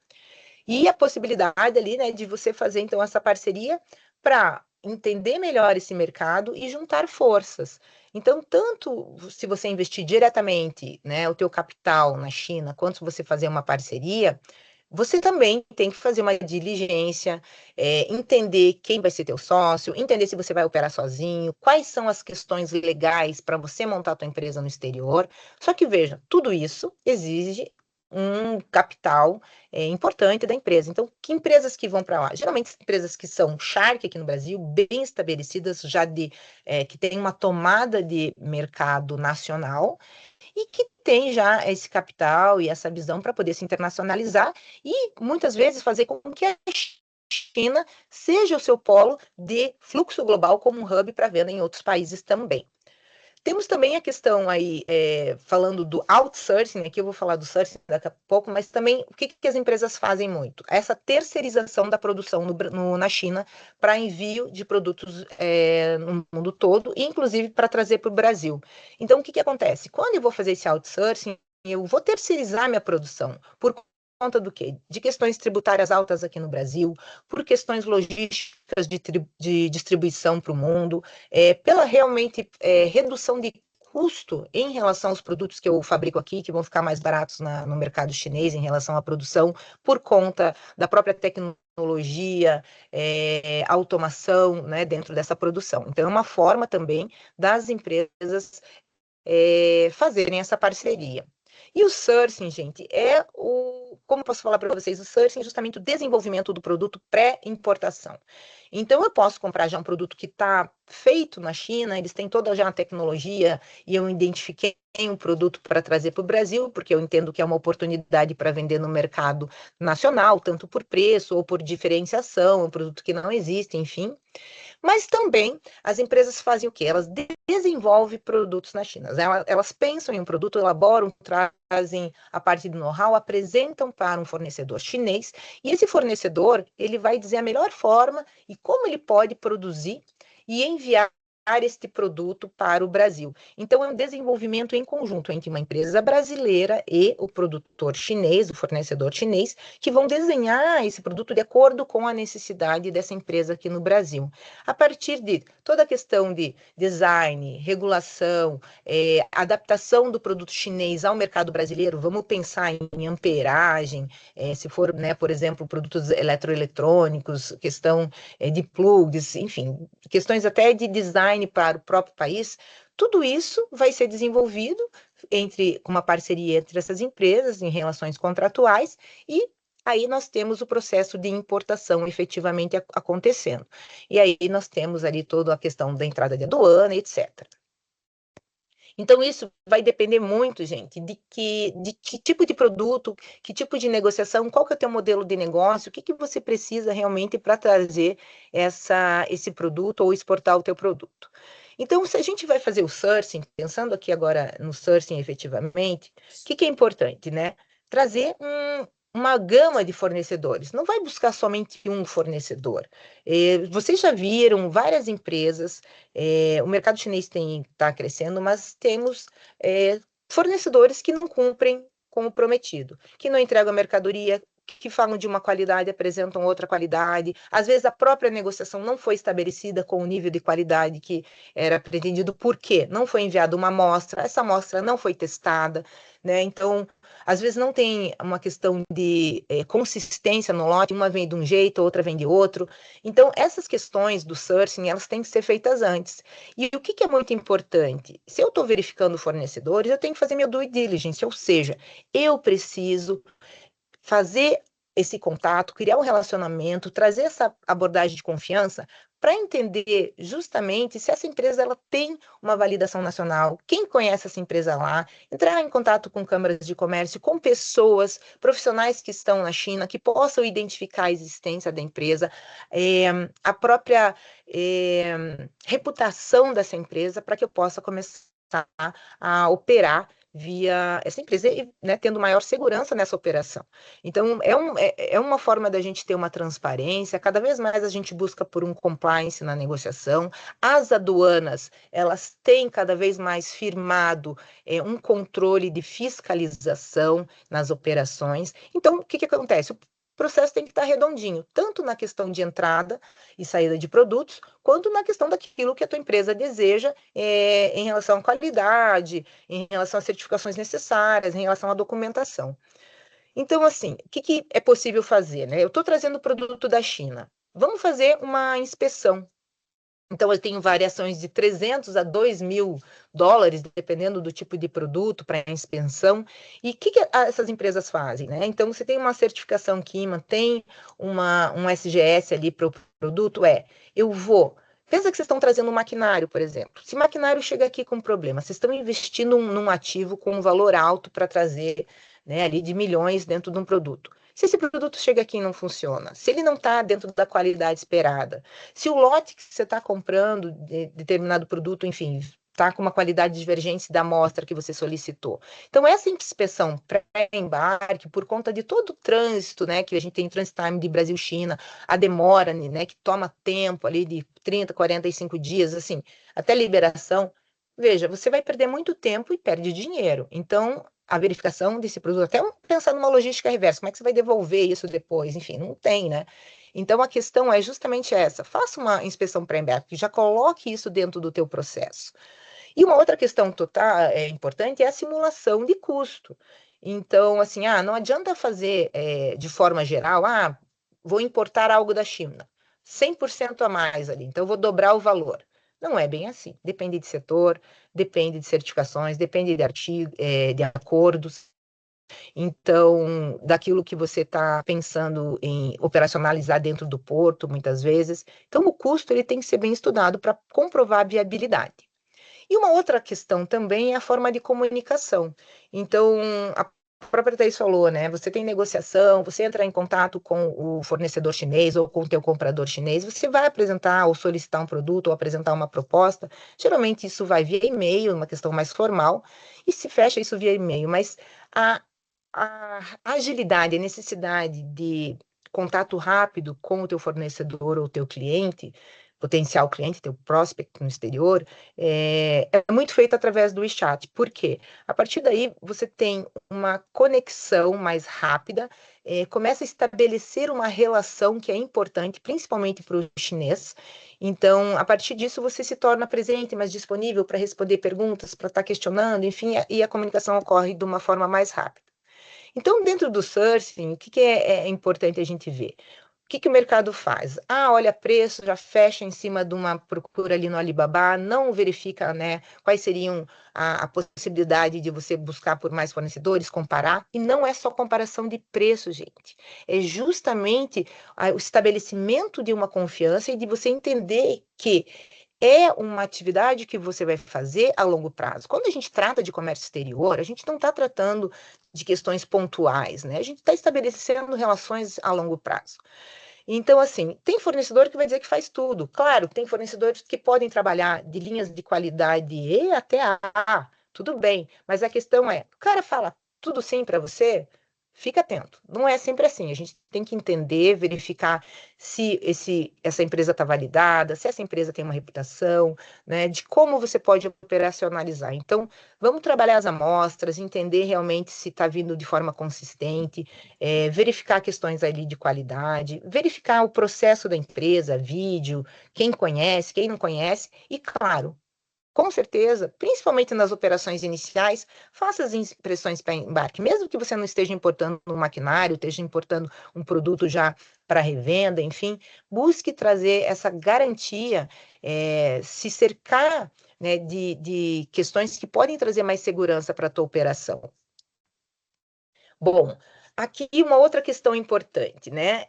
C: e a possibilidade ali, né, de você fazer então essa parceria para entender melhor esse mercado e juntar forças. Então, tanto se você investir diretamente, né, o teu capital na China, quanto se você fazer uma parceria, você também tem que fazer uma diligência, entender quem vai ser teu sócio, entender se você vai operar sozinho, quais são as questões legais para você montar a tua empresa no exterior. Só que veja, tudo isso exige um capital importante da empresa. Então, que empresas que vão para lá? Geralmente, empresas que são Shark aqui no Brasil, bem estabelecidas, já que têm uma tomada de mercado nacional e que tem já esse capital e essa visão para poder se internacionalizar e muitas vezes fazer com que a China seja o seu polo de fluxo global como um hub para venda em outros países também. Temos também a questão aí, falando do outsourcing, aqui eu vou falar do sourcing daqui a pouco, mas também o que as empresas fazem muito? Essa terceirização da produção na China para envio de produtos no mundo todo, inclusive para trazer para o Brasil. Então, o que acontece? Quando eu vou fazer esse outsourcing, eu vou terceirizar minha produção por conta do quê? De questões tributárias altas aqui no Brasil, por questões logísticas de distribuição para o mundo, pela realmente redução de custo em relação aos produtos que eu fabrico aqui, que vão ficar mais baratos no mercado chinês em relação à produção, por conta da própria tecnologia, automação, né, dentro dessa produção. Então, é uma forma também das empresas fazerem essa parceria. E o sourcing, gente, como posso falar para vocês, o sourcing é justamente o desenvolvimento do produto pré-importação. Então, eu posso comprar já um produto que está feito na China, eles têm toda já a tecnologia, e eu identifiquei um produto para trazer para o Brasil, porque eu entendo que é uma oportunidade para vender no mercado nacional, tanto por preço ou por diferenciação, um produto que não existe, enfim. Mas também as empresas fazem o quê? Elas desenvolvem produtos na China. Elas pensam em um produto, elaboram, trazem a parte do know-how, apresentam para um fornecedor chinês, e esse fornecedor ele vai dizer a melhor forma e como ele pode produzir e enviar este produto para o Brasil. Então, é um desenvolvimento em conjunto entre uma empresa brasileira e o produtor chinês, o fornecedor chinês, que vão desenhar esse produto de acordo com a necessidade dessa empresa aqui no Brasil. A partir de toda a questão de design, regulação, adaptação do produto chinês ao mercado brasileiro, vamos pensar em amperagem, se for, né, por exemplo, produtos eletroeletrônicos, questão de plugs, enfim, questões até de design para o próprio país, tudo isso vai ser desenvolvido com uma parceria entre essas empresas em relações contratuais e aí nós temos o processo de importação efetivamente acontecendo. E aí nós temos ali toda a questão da entrada de aduana, etc. Então, isso vai depender muito, gente, de que tipo de produto, que tipo de negociação, qual que é o teu modelo de negócio, o que você precisa realmente para trazer esse produto ou exportar o teu produto. Então, se a gente vai fazer o sourcing, pensando aqui agora no sourcing efetivamente, o que é importante, né? Trazer uma gama de fornecedores. Não vai buscar somente um fornecedor. Vocês já viram várias empresas, o mercado chinês está crescendo, mas temos fornecedores que não cumprem com o prometido, que não entregam a mercadoria, que falam de uma qualidade, apresentam outra qualidade. Às vezes a própria negociação não foi estabelecida com o nível de qualidade que era pretendido, porque não foi enviada uma amostra, essa amostra não foi testada, né? Então, às vezes não tem uma questão de consistência no lote, uma vem de um jeito, outra vem de outro. Então, essas questões do sourcing, elas têm que ser feitas antes. E o que é muito importante? Se eu estou verificando fornecedores, eu tenho que fazer meu due diligence, ou seja, eu preciso fazer esse contato, criar um relacionamento, trazer essa abordagem de confiança para entender justamente se essa empresa ela tem uma validação nacional, quem conhece essa empresa lá, entrar em contato com câmaras de comércio, com pessoas, profissionais que estão na China, que possam identificar a existência da empresa, a própria reputação dessa empresa, para que eu possa começar a operar via essa empresa, né, tendo maior segurança nessa operação. Então, é uma forma da gente ter uma transparência, cada vez mais a gente busca por um compliance na negociação, as aduanas, elas têm cada vez mais firmado um controle de fiscalização nas operações. Então, o que acontece? O processo tem que estar redondinho, tanto na questão de entrada e saída de produtos, quanto na questão daquilo que a tua empresa deseja em relação à qualidade, em relação às certificações necessárias, em relação à documentação. Então, assim, o que é possível fazer, né? Eu estou trazendo o produto da China. Vamos fazer uma inspeção. Então, eu tenho variações de 300 a 2.000 dólares, dependendo do tipo de produto para inspeção. E o que essas empresas fazem, né? Então, você tem uma certificação Kima, tem um SGS ali para o produto, eu vou. Pensa que vocês estão trazendo um maquinário, por exemplo. Se o maquinário chega aqui com problema, vocês estão investindo num ativo com um valor alto para trazer, né, ali de milhões dentro de um produto. Se esse produto chega aqui e não funciona, se ele não está dentro da qualidade esperada, se o lote que você está comprando de determinado produto, enfim, está com uma qualidade divergente da amostra que você solicitou. Então, essa inspeção pré-embarque, por conta de todo o trânsito, né, que a gente tem transit time de Brasil-China, a demora, né, que toma tempo ali de 30, 45 dias, assim, até liberação, veja, você vai perder muito tempo e perde dinheiro. Então, a verificação desse produto, até pensar numa logística reversa, como é que você vai devolver isso depois? Enfim, não tem, né? Então, a questão é justamente essa, faça uma inspeção pré-embarque, já coloque isso dentro do teu processo. E uma outra questão importante é a simulação de custo. Então, assim, não adianta fazer de forma geral, vou importar algo da China, 100% a mais ali, então eu vou dobrar o valor. Não é bem assim. Depende de setor, depende de certificações, depende de acordos. Então, daquilo que você está pensando em operacionalizar dentro do porto, muitas vezes. Então, o custo ele tem que ser bem estudado para comprovar a viabilidade. E uma outra questão também é a forma de comunicação. Então, a própria Thaís falou, né? Você tem negociação, você entra em contato com o fornecedor chinês ou com o teu comprador chinês, você vai apresentar ou solicitar um produto ou apresentar uma proposta. Geralmente isso vai via e-mail, uma questão mais formal, e se fecha isso via e-mail. Mas a, a agilidade, a necessidade de contato rápido com o teu fornecedor ou teu cliente, potencial cliente, teu prospect no exterior, é muito feito através do WeChat. Por quê? A partir daí, você tem uma conexão mais rápida, começa a estabelecer uma relação que é importante, principalmente para o chinês. Então, a partir disso, você se torna presente, mais disponível para responder perguntas, para estar questionando, enfim, e a comunicação ocorre de uma forma mais rápida. Então, dentro do sourcing, o que é importante a gente ver? O que o mercado faz? Olha preço, já fecha em cima de uma procura ali no Alibaba, não verifica, né, quais seriam a possibilidade de você buscar por mais fornecedores, comparar, e não é só comparação de preço, gente. É justamente o estabelecimento de uma confiança e de você entender que é uma atividade que você vai fazer a longo prazo. Quando a gente trata de comércio exterior, a gente não está tratando de questões pontuais, né? A gente está estabelecendo relações a longo prazo. Então, assim, tem fornecedor que vai dizer que faz tudo. Claro, tem fornecedores que podem trabalhar de linhas de qualidade E até A, tudo bem. Mas a questão é, o cara fala tudo sim para você? Fica atento. Não é sempre assim. A gente tem que entender, verificar se essa empresa está validada, se essa empresa tem uma reputação, né, de como você pode operacionalizar. Então, vamos trabalhar as amostras, entender realmente se está vindo de forma consistente, verificar questões ali de qualidade, verificar o processo da empresa, vídeo, quem conhece, quem não conhece, e claro, com certeza, principalmente nas operações iniciais, faça as impressões para embarque, mesmo que você não esteja importando um maquinário, esteja importando um produto já para revenda, enfim, busque trazer essa garantia, se cercar, né, de questões que podem trazer mais segurança para a tua operação. Bom, aqui uma outra questão importante, né?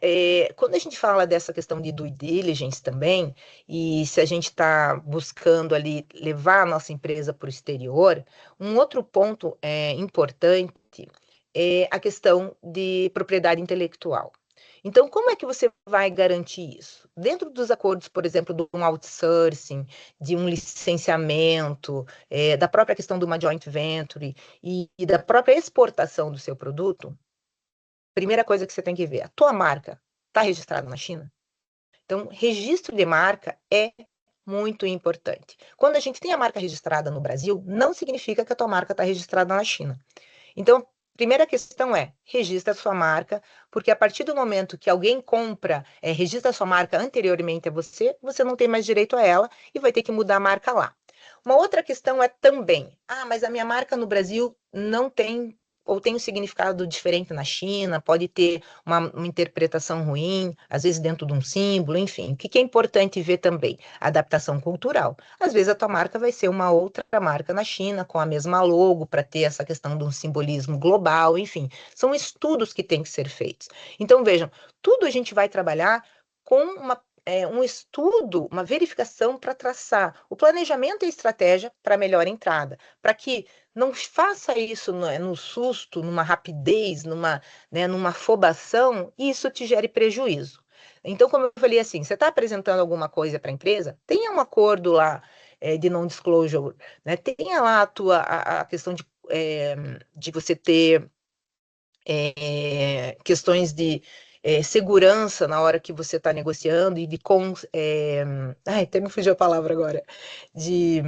C: Quando a gente fala dessa questão de due diligence também, e se a gente está buscando ali levar a nossa empresa para o exterior, um outro ponto importante é a questão de propriedade intelectual. Então, como é que você vai garantir isso? Dentro dos acordos, por exemplo, de um outsourcing, de um licenciamento, da própria questão de uma joint venture e da própria exportação do seu produto, primeira coisa que você tem que ver, a tua marca está registrada na China? Então, registro de marca é muito importante. Quando a gente tem a marca registrada no Brasil, não significa que a tua marca está registrada na China. Então, primeira questão é, registra a sua marca, porque a partir do momento que alguém compra, registra a sua marca anteriormente a você, você não tem mais direito a ela e vai ter que mudar a marca lá. Uma outra questão é também, mas a minha marca no Brasil não tem, ou tem um significado diferente na China, pode ter uma interpretação ruim, às vezes dentro de um símbolo, enfim. O que é importante ver também? Adaptação cultural. Às vezes a tua marca vai ser uma outra marca na China, com a mesma logo, para ter essa questão de um simbolismo global, enfim. São estudos que têm que ser feitos. Então, vejam, tudo a gente vai trabalhar com um estudo, uma verificação para traçar o planejamento e a estratégia para melhor entrada, para que não faça isso no susto, numa rapidez, numa afobação, e isso te gere prejuízo. Então, como eu falei assim, você está apresentando alguma coisa para a empresa, tenha um acordo lá de non-disclosure, né? Tenha lá a questão de você ter questões de segurança na hora que você está negociando e até me fugiu a palavra agora, de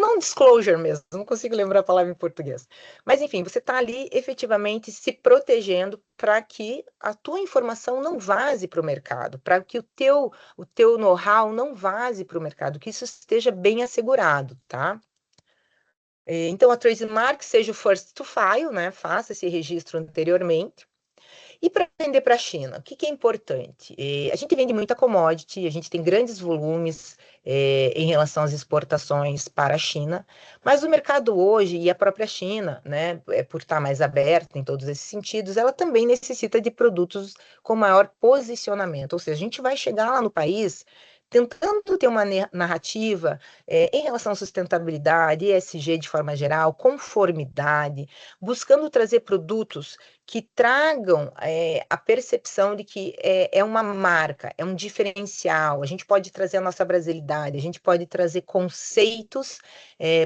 C: non-disclosure mesmo, não consigo lembrar a palavra em português. Mas, enfim, você está ali efetivamente se protegendo para que a tua informação não vaze para o mercado, para que o teu know-how não vaze para o mercado, que isso esteja bem assegurado, tá? Então, a trademark seja o first to file, né? Faça esse registro anteriormente. E para vender para a China, o que é importante? A gente vende muita commodity, a gente tem grandes volumes em relação às exportações para a China, mas o mercado hoje e a própria China, né, por estar mais aberta em todos esses sentidos, ela também necessita de produtos com maior posicionamento, ou seja, a gente vai chegar lá no país tentando ter uma narrativa em relação à sustentabilidade, ESG de forma geral, conformidade, buscando trazer produtos que tragam a percepção de que é uma marca, é um diferencial, a gente pode trazer a nossa brasilidade, a gente pode trazer conceitos,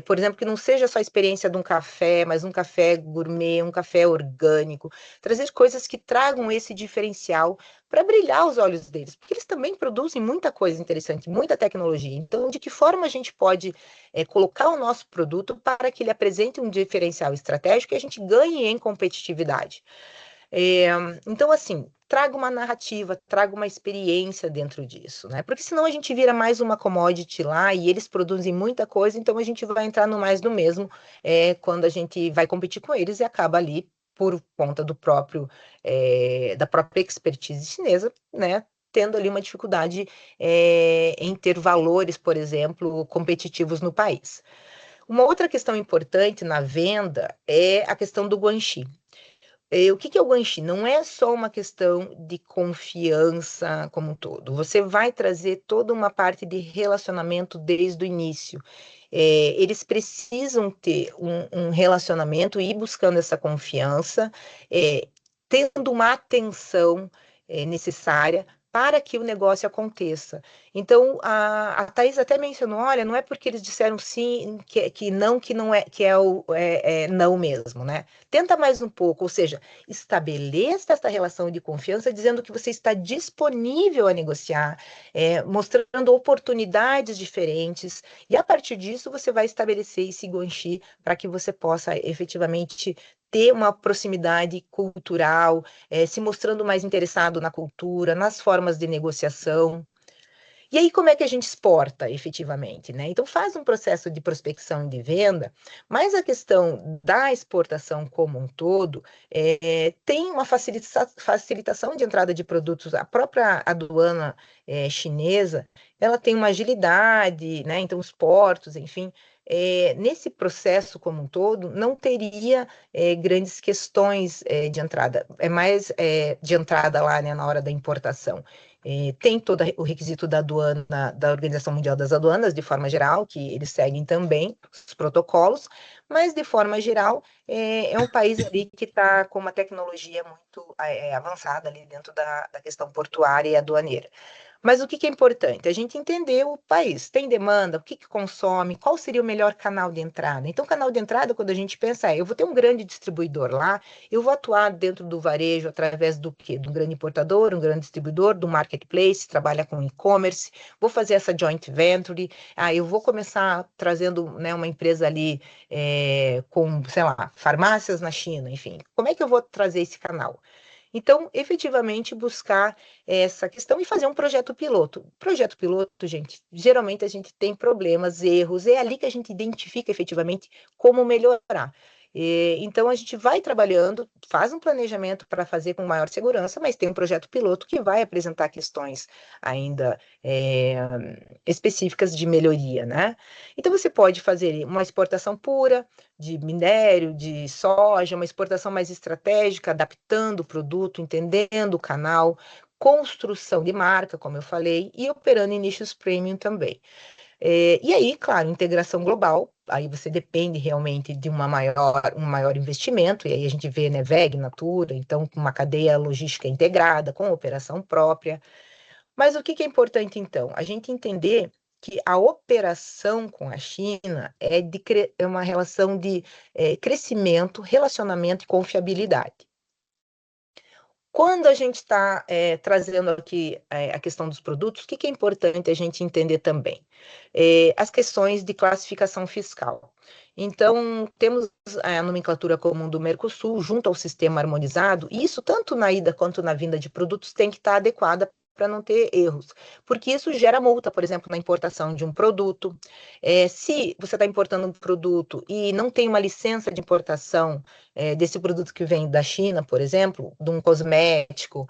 C: por exemplo, que não seja só a experiência de um café, mas um café gourmet, um café orgânico, trazer coisas que tragam esse diferencial para brilhar os olhos deles, porque eles também produzem muita coisa interessante, muita tecnologia. Então, de que forma a gente pode colocar o nosso produto para que ele apresente um diferencial estratégico e a gente ganhe em competitividade? Então, assim, traga uma narrativa, traga uma experiência dentro disso, né? Porque senão a gente vira mais uma commodity lá e eles produzem muita coisa, então a gente vai entrar no mais do mesmo quando a gente vai competir com eles e acaba ali por conta da própria expertise chinesa, né? Tendo ali uma dificuldade em ter valores, por exemplo, competitivos no país. Uma outra questão importante na venda é a questão do guanxi. O que é o guanxi? Não é só uma questão de confiança como um todo. Você vai trazer toda uma parte de relacionamento desde o início. Eles precisam ter um relacionamento e ir buscando essa confiança, tendo uma atenção necessária para que o negócio aconteça. Então, a Thaís até mencionou, olha, não é porque eles disseram sim que não é que é não mesmo, né? Tenta mais um pouco, ou seja, estabeleça essa relação de confiança, dizendo que você está disponível a negociar, mostrando oportunidades diferentes, e a partir disso você vai estabelecer esse guanxi para que você possa efetivamente ter uma proximidade cultural, se mostrando mais interessado na cultura, nas formas de negociação. E aí, como é que a gente exporta efetivamente, né? Então, faz um processo de prospecção e de venda, mas a questão da exportação como um todo tem uma facilitação de entrada de produtos. A própria aduana chinesa, ela tem uma agilidade, né? Então, os portos, enfim, nesse processo como um todo, não teria grandes questões de entrada. É mais de entrada lá, né, na hora da importação. Tem todo o requisito da aduana, da Organização Mundial das Aduanas, de forma geral, que eles seguem também os protocolos, mas de forma geral, é um país ali que está com uma tecnologia muito avançada ali dentro da questão portuária e aduaneira. Mas o que é importante? A gente entender o país. Tem demanda? O que consome? Qual seria o melhor canal de entrada? Então, canal de entrada, quando a gente pensa, eu vou ter um grande distribuidor lá, eu vou atuar dentro do varejo através do quê? De um grande importador, um grande distribuidor, do marketplace, trabalha com e-commerce, vou fazer essa joint venture, eu vou começar trazendo, né, uma empresa ali com, sei lá, farmácias na China, enfim. Como é que eu vou trazer esse canal? Então, efetivamente, buscar essa questão e fazer um projeto piloto. Projeto piloto, gente, geralmente a gente tem problemas, erros, é ali que a gente identifica efetivamente como melhorar. Então, a gente vai trabalhando, faz um planejamento para fazer com maior segurança, mas tem um projeto piloto que vai apresentar questões ainda específicas de melhoria, né? Então, você pode fazer uma exportação pura, de minério, de soja, uma exportação mais estratégica, adaptando o produto, entendendo o canal, construção de marca, como eu falei, e operando em nichos premium também. E aí, claro, integração global, aí você depende realmente de um maior investimento, e aí a gente vê, né, WEG, Natura, então com uma cadeia logística integrada, com operação própria. Mas o que é importante, então? A gente entender que a operação com a China é uma relação de crescimento, relacionamento e confiabilidade. Quando a gente está trazendo aqui a questão dos produtos, o que é importante a gente entender também? As questões de classificação fiscal. Então, temos a nomenclatura comum do Mercosul, junto ao sistema harmonizado, e isso, tanto na ida quanto na vinda de produtos, tem que estar adequada para não ter erros, porque isso gera multa, por exemplo, na importação de um produto. Se você está importando um produto e não tem uma licença de importação desse produto que vem da China, por exemplo, de um cosmético,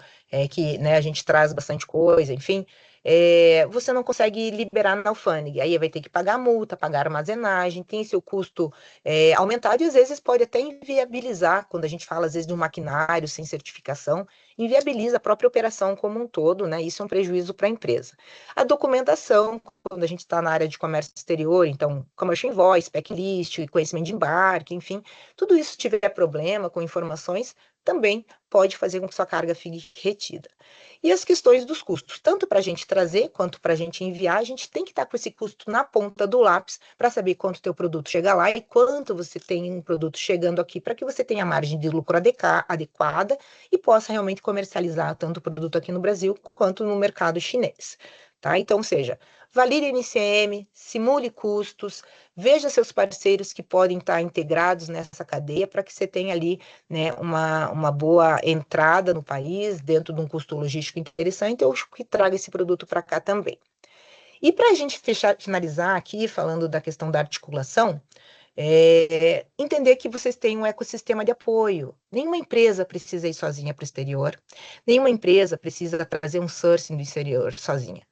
C: que, né, a gente traz bastante coisa, enfim, você não consegue liberar na alfândega. Aí vai ter que pagar multa, pagar armazenagem, tem seu custo aumentado e às vezes pode até inviabilizar, quando a gente fala às vezes de um maquinário sem certificação, inviabiliza a própria operação como um todo, né? Isso é um prejuízo para a empresa. A documentação, quando a gente está na área de comércio exterior, então, commercial invoice, checklist, conhecimento de embarque, enfim, tudo isso tiver problema com informações, também pode fazer com que sua carga fique retida. E as questões dos custos, tanto para a gente trazer quanto para a gente enviar, a gente tem que estar com esse custo na ponta do lápis para saber quanto teu produto chega lá e quanto você tem um produto chegando aqui, para que você tenha margem de lucro adequada e possa realmente comercializar tanto o produto aqui no Brasil quanto no mercado chinês. Tá? Então, seja, valide NCM, simule custos, veja seus parceiros que podem estar integrados nessa cadeia para que você tenha ali, né, uma boa entrada no país, dentro de um custo logístico interessante, ou que traga esse produto para cá também. E para a gente finalizar aqui, falando da questão da articulação, entender que vocês têm um ecossistema de apoio. Nenhuma empresa precisa ir sozinha para o exterior, nenhuma empresa precisa trazer um sourcing do exterior sozinha.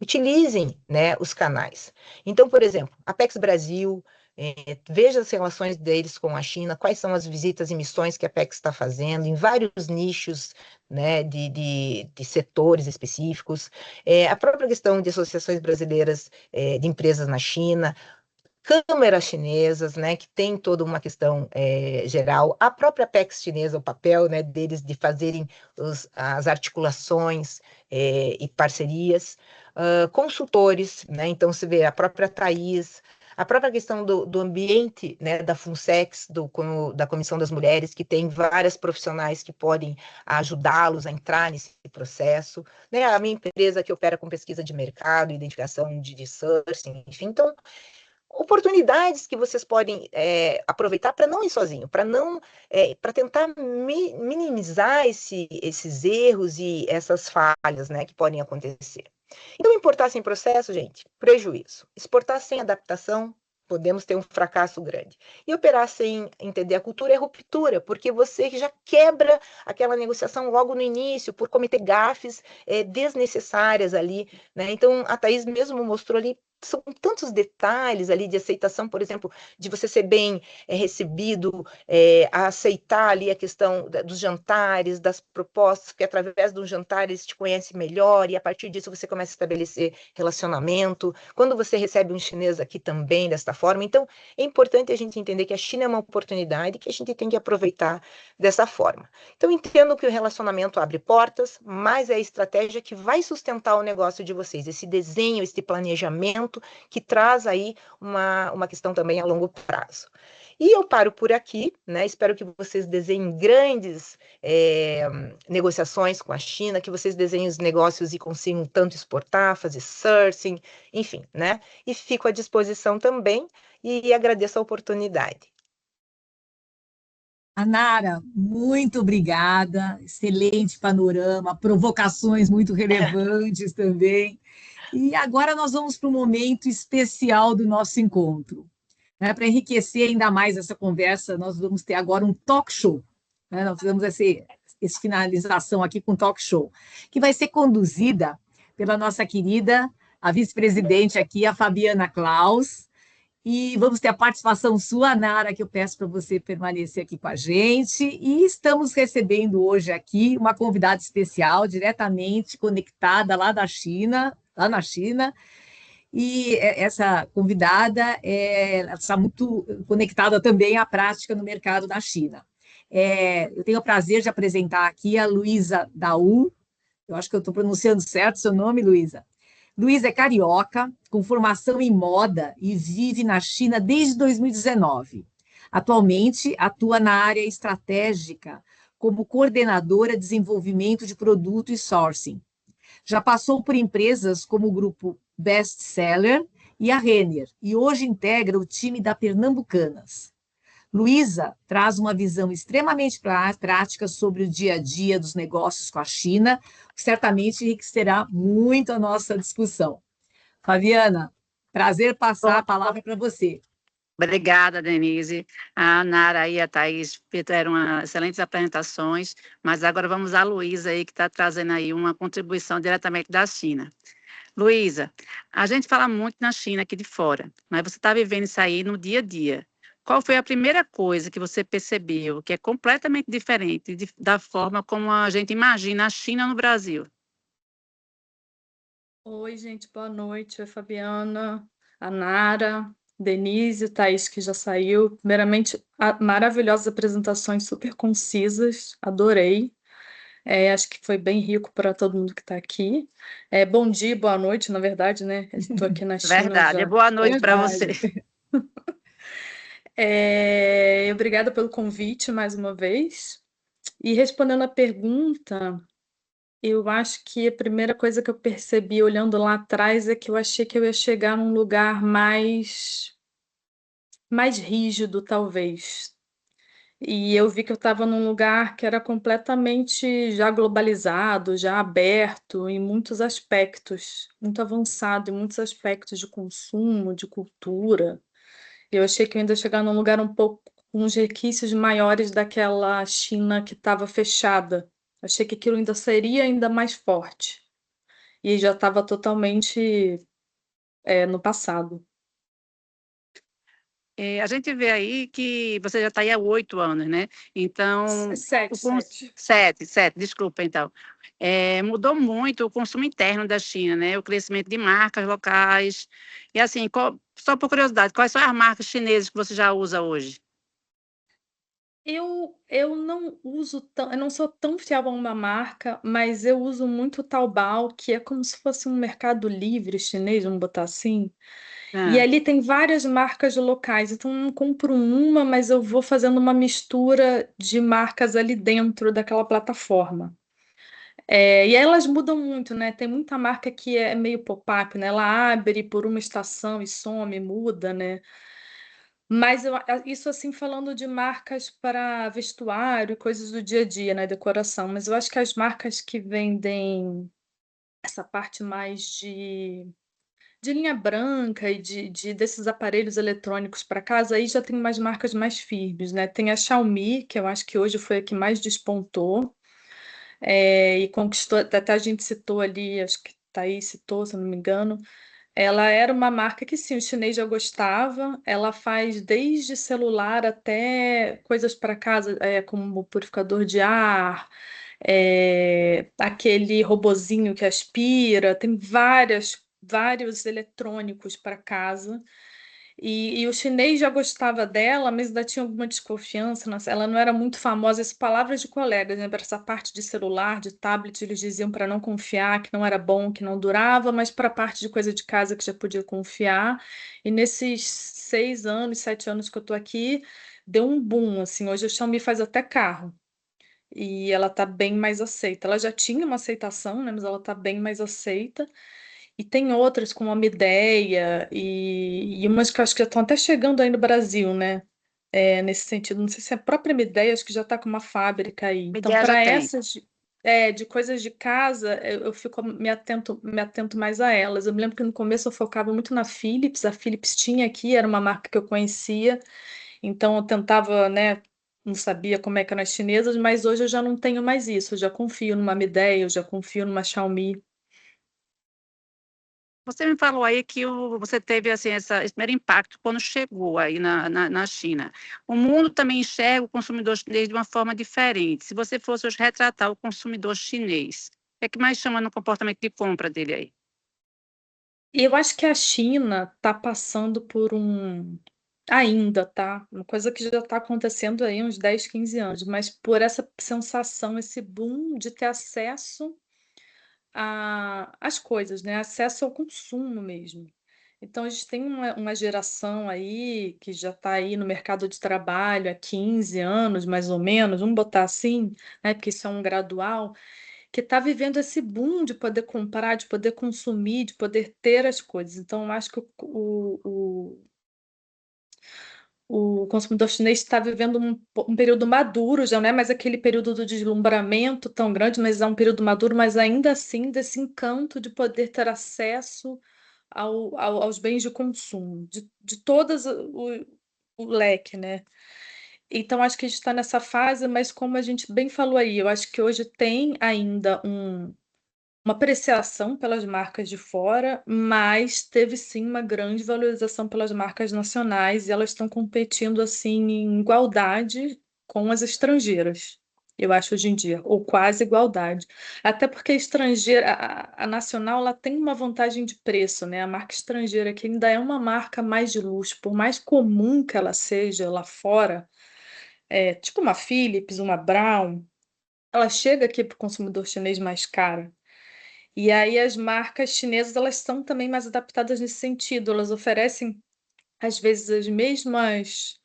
C: Utilizem, né, os canais. Então, por exemplo, Apex Brasil, veja as relações deles com a China, quais são as visitas e missões que a Apex está fazendo, em vários nichos, né, de setores específicos. A própria questão de associações brasileiras de empresas na China, câmeras chinesas, né, que tem toda uma questão geral, a própria Apex chinesa, o papel, né, deles de fazerem as articulações e parcerias, consultores, né, então você vê a própria Thaís, a própria questão do ambiente, né, da FUNSEX, da Comissão das Mulheres, que tem várias profissionais que podem ajudá-los a entrar nesse processo, né, a minha empresa que opera com pesquisa de mercado, identificação de sourcing, enfim, então oportunidades que vocês podem aproveitar para não ir sozinho, para tentar minimizar esses erros e essas falhas, né, que podem acontecer. Então, importar sem processo, gente, prejuízo. Exportar sem adaptação, podemos ter um fracasso grande. E operar sem entender a cultura é ruptura, porque você já quebra aquela negociação logo no início, por cometer gafes desnecessárias ali, né? Então, a Thaís mesmo mostrou ali são tantos detalhes ali de aceitação, por exemplo, de você ser bem recebido, a aceitar ali a questão dos jantares, das propostas, que através do jantar eles te conhecem melhor e a partir disso você começa a estabelecer relacionamento. Quando você recebe um chinês aqui também desta forma, então é importante a gente entender que a China é uma oportunidade que a gente tem que aproveitar dessa forma. Então entendo que o relacionamento abre portas, mas é a estratégia que vai sustentar o negócio de vocês, esse desenho, esse planejamento que traz aí uma questão também a longo prazo. E eu paro por aqui, né? Espero que vocês desenhem grandes negociações com a China, que vocês desenhem os negócios e consigam tanto exportar, fazer sourcing, enfim, né? E fico à disposição também e agradeço a oportunidade.
A: Nara, muito obrigada, excelente panorama, provocações muito relevantes também. E agora nós vamos para o momento especial do nosso encontro. Né? Para enriquecer ainda mais essa conversa, nós vamos ter agora um talk show. Né? Nós fizemos essa finalização aqui com um talk show, que vai ser conduzida pela nossa querida, a vice-presidente aqui, a Fabiana Klaus, e vamos ter a participação sua, Nara, que eu peço para você permanecer aqui com a gente. E estamos recebendo hoje aqui uma convidada especial, diretamente conectada lá da China, lá na China. E essa convidada ela está muito conectada também à prática no mercado da China. Eu tenho o prazer de apresentar aqui a Luísa Daú. Eu acho que eu estou pronunciando certo o seu nome, Luísa. Luísa é carioca, com formação em moda e vive na China desde 2019. Atualmente, atua na área estratégica como coordenadora de desenvolvimento de produto e sourcing. Já passou por empresas como o grupo Best Seller e a Renner, e hoje integra o time da Pernambucanas. Luísa traz uma visão extremamente prática sobre o dia a dia dos negócios com a China, que certamente enriquecerá muito a nossa discussão. Fabiana, prazer passar a palavra para você.
D: Obrigada, Denise. A Nara e a Thaís fizeram excelentes apresentações, mas agora vamos à Luísa aí, que está trazendo aí uma contribuição diretamente da China. Luísa, a gente fala muito na China aqui de fora, mas você está vivendo isso aí no dia a dia. Qual foi a primeira coisa que você percebeu que é completamente diferente da forma como a gente imagina a China no Brasil?
B: Oi, gente, boa noite. Oi, Fabiana, a Nara, Denise, Thaís, que já saiu. Primeiramente, maravilhosas apresentações, super concisas, adorei. Acho que foi bem rico para todo mundo que está aqui. Bom dia, boa noite, na verdade, né? Estou aqui na China
D: Verdade,
B: já.
D: boa noite para você.
B: Obrigada pelo convite mais uma vez. E respondendo a pergunta, eu acho que a primeira coisa que eu percebi olhando lá atrás é que eu achei que eu ia chegar num lugar mais rígido, talvez. E eu vi que eu estava num lugar que era completamente já globalizado, já aberto em muitos aspectos, muito avançado em muitos aspectos de consumo, de cultura. Eu achei que eu ainda ia chegar num lugar um pouco com uns requisitos maiores daquela China que estava fechada. Achei que aquilo ainda seria ainda mais forte. E já estava totalmente no passado.
D: A gente vê aí que você já está aí há 8 anos, né? Então, sete, desculpa, então. Mudou muito o consumo interno da China, né? O crescimento de marcas locais. E assim, só por curiosidade, quais são as marcas chinesas que você já usa hoje?
B: Eu não uso eu não sou tão fiel a uma marca, mas eu uso muito o Taobao, que é como se fosse um mercado livre chinês, vamos botar assim. E ali tem várias marcas locais, então eu não compro uma, mas eu vou fazendo uma mistura de marcas ali dentro daquela plataforma. E elas mudam muito, né? Tem muita marca que é meio pop-up, né? Ela abre por uma estação e some, muda, né? Mas isso assim falando de marcas para vestuário, coisas do dia a dia, né? Decoração. Mas eu acho que as marcas que vendem essa parte mais de linha branca e desses aparelhos eletrônicos para casa, aí já tem umas marcas mais firmes, né? Tem a Xiaomi, que eu acho que hoje foi a que mais despontou, e conquistou, até a gente citou ali, acho que Thaís citou, se eu não me engano, Ela era uma marca que sim, o chinês já gostava. Ela faz desde celular até coisas para casa, como purificador de ar, aquele robozinho que aspira. Tem vários eletrônicos para casa. E o chinês já gostava dela, mas ainda tinha alguma desconfiança. Ela não era muito famosa. Isso, palavras de colegas, né? Para essa parte de celular, de tablet, eles diziam para não confiar, que não era bom, que não durava, mas para a parte de coisa de casa que já podia confiar. E nesses 6 anos, 7 anos que eu estou aqui, deu um boom, assim. Hoje a Xiaomi faz até carro. E ela está bem mais aceita. Ela já tinha uma aceitação, né? Mas ela está bem mais aceita. E tem outras como a Midea e umas que eu acho que já estão até chegando aí no Brasil, né? Nesse sentido, não sei se é a própria Midea, acho que já está com uma fábrica aí. Então,
D: Ideia já
B: para
D: tem.
B: essas de coisas de casa, eu fico me atento mais a elas. Eu me lembro que no começo eu focava muito na Philips, a Philips tinha aqui, era uma marca que eu conhecia, então eu tentava, né? Não sabia como é que eram as chinesas, mas hoje eu já não tenho mais isso. Eu já confio numa Midea, eu já confio numa Xiaomi.
D: Você me falou aí que você teve assim, esse primeiro impacto quando chegou aí na China. O mundo também enxerga o consumidor chinês de uma forma diferente. Se você fosse hoje retratar o consumidor chinês, o que é que mais chama no comportamento de compra dele aí?
B: E eu acho que a China está passando por ainda, tá? Uma coisa que já está acontecendo aí há uns 10, 15 anos, mas por essa sensação, esse boom de ter acesso às coisas, né? Acesso ao consumo mesmo. Então, a gente tem uma geração aí que já está aí no mercado de trabalho há 15 anos, mais ou menos, vamos botar assim, né? Porque isso é um gradual, que está vivendo esse boom de poder comprar, de poder consumir, de poder ter as coisas. Então, eu acho que o consumidor chinês está vivendo um período maduro, já não é mais aquele período do deslumbramento tão grande, mas é um período maduro, mas ainda assim desse encanto de poder ter acesso aos bens de consumo, de todas o leque, né? Então, acho que a gente está nessa fase, mas como a gente bem falou aí, eu acho que hoje tem ainda uma apreciação pelas marcas de fora, mas teve sim uma grande valorização pelas marcas nacionais e elas estão competindo assim em igualdade com as estrangeiras. Eu acho hoje em dia, ou quase igualdade. Até porque a estrangeira, a nacional, ela tem uma vantagem de preço, né? A marca estrangeira, que ainda é uma marca mais de luxo, por mais comum que ela seja lá fora, tipo uma Philips, uma Braun, ela chega aqui para o consumidor chinês mais cara. E aí as marcas chinesas, elas são também mais adaptadas nesse sentido. Elas oferecem, às vezes, as mesmas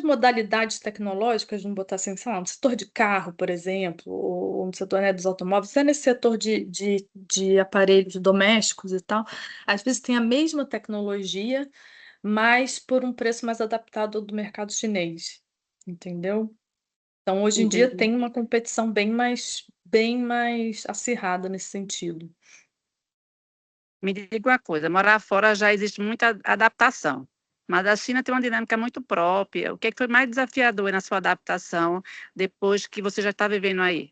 B: modalidades tecnológicas, vamos botar assim, sei lá, no setor de carro, por exemplo, ou no setor, né, dos automóveis, até nesse setor de aparelhos domésticos e tal, às vezes tem a mesma tecnologia, mas por um preço mais adaptado ao do mercado chinês, entendeu? Então, hoje em dia
D: Entendi.
B: tem uma competição bem mais acirrada nesse sentido.
D: Me diga uma coisa, morar fora já existe muita adaptação, mas a China tem uma dinâmica muito própria. O que é que foi mais desafiador aí na sua adaptação depois que você já está vivendo aí?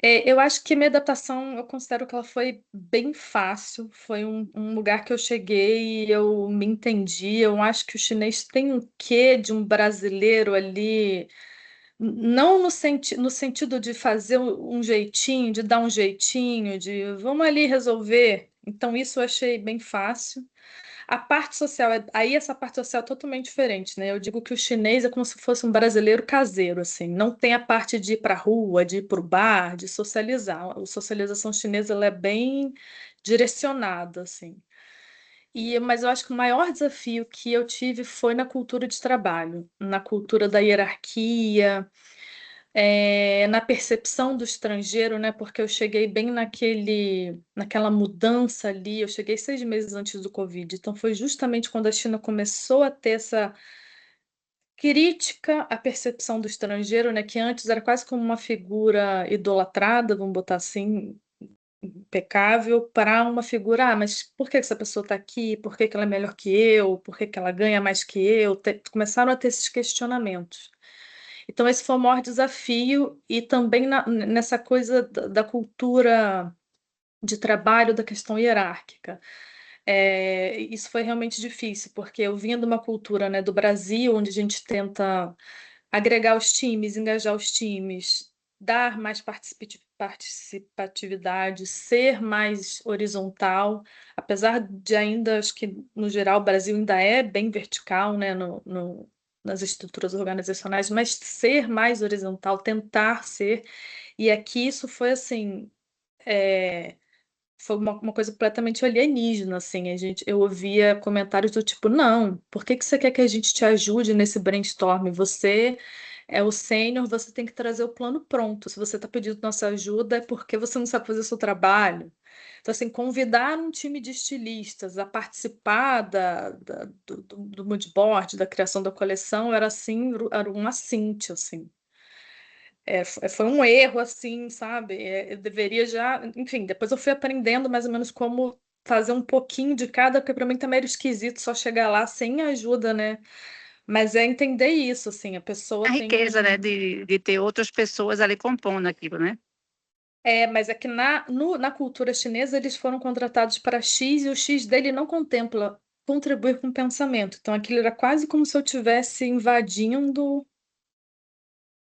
B: Eu acho que minha adaptação, eu considero que ela foi bem fácil. Foi um lugar que eu cheguei e eu me entendi. Eu acho que o chinês tem um quê de um brasileiro ali, não no sentido de fazer um jeitinho, de dar um jeitinho, de vamos ali resolver. Então, isso eu achei bem fácil. A parte social, aí essa parte social é totalmente diferente, né? Eu digo que o chinês é como se fosse um brasileiro caseiro, assim, não tem a parte de ir para a rua, de ir para o bar, de socializar. A socialização chinesa ela é bem direcionada, assim. Mas eu acho que o maior desafio que eu tive foi na cultura de trabalho, na cultura da hierarquia, na percepção do estrangeiro, né? Porque eu cheguei bem naquela mudança ali. Eu cheguei 6 meses antes do Covid, então foi justamente quando a China começou a ter essa crítica à percepção do estrangeiro, né? Que antes era quase como uma figura idolatrada, vamos botar assim, impecável, para uma figura, mas por que essa pessoa está aqui? Por que ela é melhor que eu? Por que ela ganha mais que eu? Começaram a ter esses questionamentos. Então, esse foi o maior desafio, e também nessa coisa da cultura
E: de trabalho da questão hierárquica. Isso foi realmente difícil, porque eu vinha de uma cultura, né, do Brasil, onde a gente tenta agregar os times, engajar os times, dar mais participatividade, ser mais horizontal, apesar de ainda, acho que no geral o Brasil ainda é bem vertical, né, nas estruturas organizacionais, mas ser mais horizontal, tentar ser, e aqui isso foi assim, foi uma coisa completamente alienígena, assim, eu ouvia comentários do tipo, não, por que que você quer que a gente te ajude nesse brainstorm? Você é o sênior, você tem que trazer o plano pronto. Se você está pedindo nossa ajuda, é porque você não sabe fazer o seu trabalho. Então, assim, convidar um time de estilistas a participar do mood board, da criação da coleção, era assim, era um assinte, assim. Foi um erro, assim, sabe? Eu deveria já. Enfim, depois eu fui aprendendo mais ou menos como fazer um pouquinho de cada, porque para mim também era esquisito só chegar lá sem ajuda, né? Mas é entender isso, assim, a pessoa
D: A
E: tem
D: riqueza, né, de ter outras pessoas ali compondo aquilo, né?
E: Mas é que na cultura chinesa eles foram contratados para X e o X dele não contempla contribuir com o pensamento. Então aquilo era quase como se eu estivesse invadindo.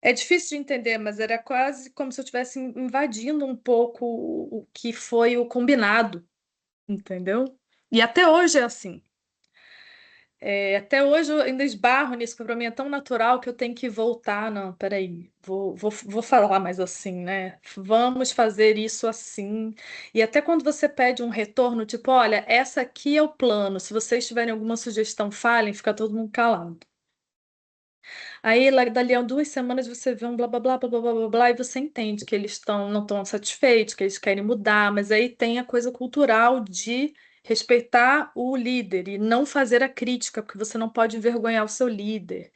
E: É difícil de entender, mas era quase como se eu estivesse invadindo um pouco o que foi o combinado, entendeu? E até hoje é assim. Até hoje eu ainda esbarro nisso, que para mim é tão natural que eu tenho que voltar. Não, peraí, vou falar mais assim, né? Vamos fazer isso assim. E até quando você pede um retorno, tipo, olha, essa aqui é o plano. Se vocês tiverem alguma sugestão, falem, fica todo mundo calado. Aí, dali a 2 semanas, você vê um blá blá blá blá blá blá blá, blá, e você entende que eles não estão satisfeitos, que eles querem mudar, mas aí tem a coisa cultural de respeitar o líder e não fazer a crítica, porque você não pode envergonhar o seu líder.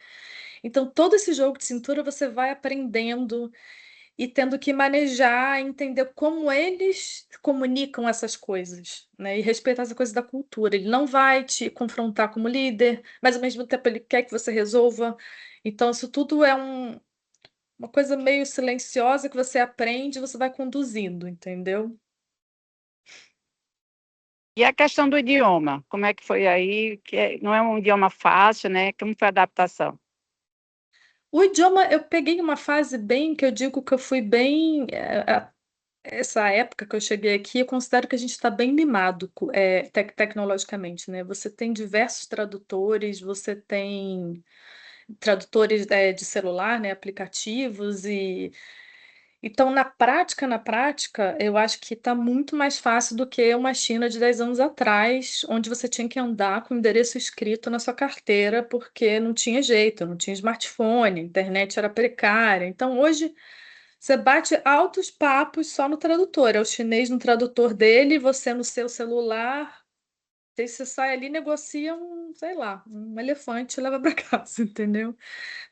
E: Então, todo esse jogo de cintura você vai aprendendo e tendo que manejar, entender como eles comunicam essas coisas, né? E respeitar essa coisa da cultura. Ele não vai te confrontar como líder, mas ao mesmo tempo ele quer que você resolva. Então, isso tudo é uma coisa meio silenciosa que você aprende e você vai conduzindo, entendeu?
D: E a questão do idioma, como é que foi aí? Não é um idioma fácil, né? Como foi a adaptação?
E: O idioma, eu peguei uma fase bem, que eu digo que eu fui bem. Essa época que eu cheguei aqui, eu considero que a gente está bem mimado, tecnologicamente, né? Você tem diversos tradutores, você tem tradutores, de celular, né? Aplicativos e então na prática, eu acho que está muito mais fácil do que uma China de 10 anos atrás, onde você tinha que andar com o endereço escrito na sua carteira, porque não tinha jeito, não tinha smartphone, a internet era precária. Então hoje você bate altos papos só no tradutor. É o chinês no tradutor dele, você no seu celular. Aí você sai ali e negocia sei lá, um elefante e leva para casa, entendeu?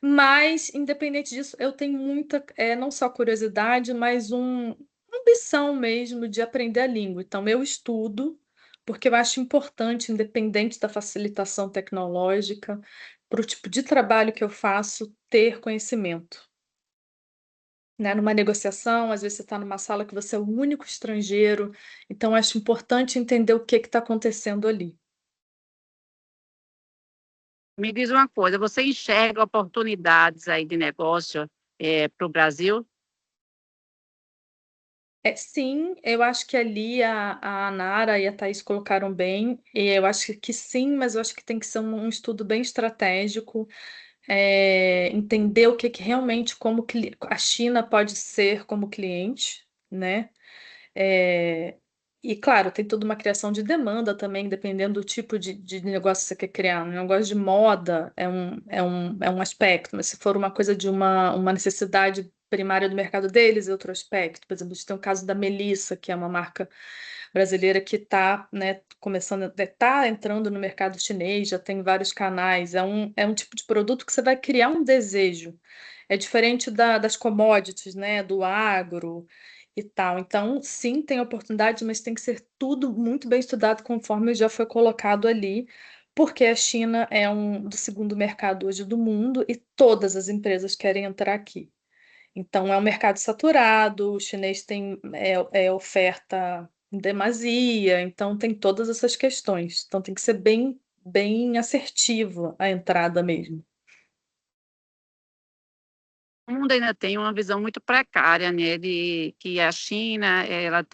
E: Mas, independente disso, eu tenho muita, não só curiosidade, mas uma ambição mesmo de aprender a língua. Então, eu estudo, porque eu acho importante, independente da facilitação tecnológica, para o tipo de trabalho que eu faço, ter conhecimento, né? Numa negociação, às vezes você está numa sala que você é o único estrangeiro, então acho importante entender o que está acontecendo ali.
D: Me diz uma coisa, você enxerga oportunidades aí de negócio para o Brasil?
E: Sim, eu acho que ali a Nara e a Thaís colocaram bem, e eu acho que sim, mas eu acho que tem que ser um estudo bem estratégico, entender o que realmente como a China pode ser como cliente, né? É, e claro, tem toda uma criação de demanda também, dependendo do tipo de negócio que você quer criar. Um negócio de moda é um aspecto, mas se for uma coisa de uma necessidade primária do mercado deles, é outro aspecto. Por exemplo, a gente tem o caso da Melissa, que é uma marca brasileira que está, né, começando, está entrando no mercado chinês, já tem vários canais. É um tipo de produto que você vai criar um desejo. É diferente das commodities, né, do agro e tal. Então, sim, tem oportunidade, mas tem que ser tudo muito bem estudado, conforme já foi colocado ali, porque a China é do segundo mercado hoje do mundo e todas as empresas querem entrar aqui. Então, é um mercado saturado, o chinês tem oferta, em demasia, então tem todas essas questões. Então tem que ser bem assertivo a entrada mesmo.
D: O mundo ainda tem uma visão muito precária, né, de que a China ela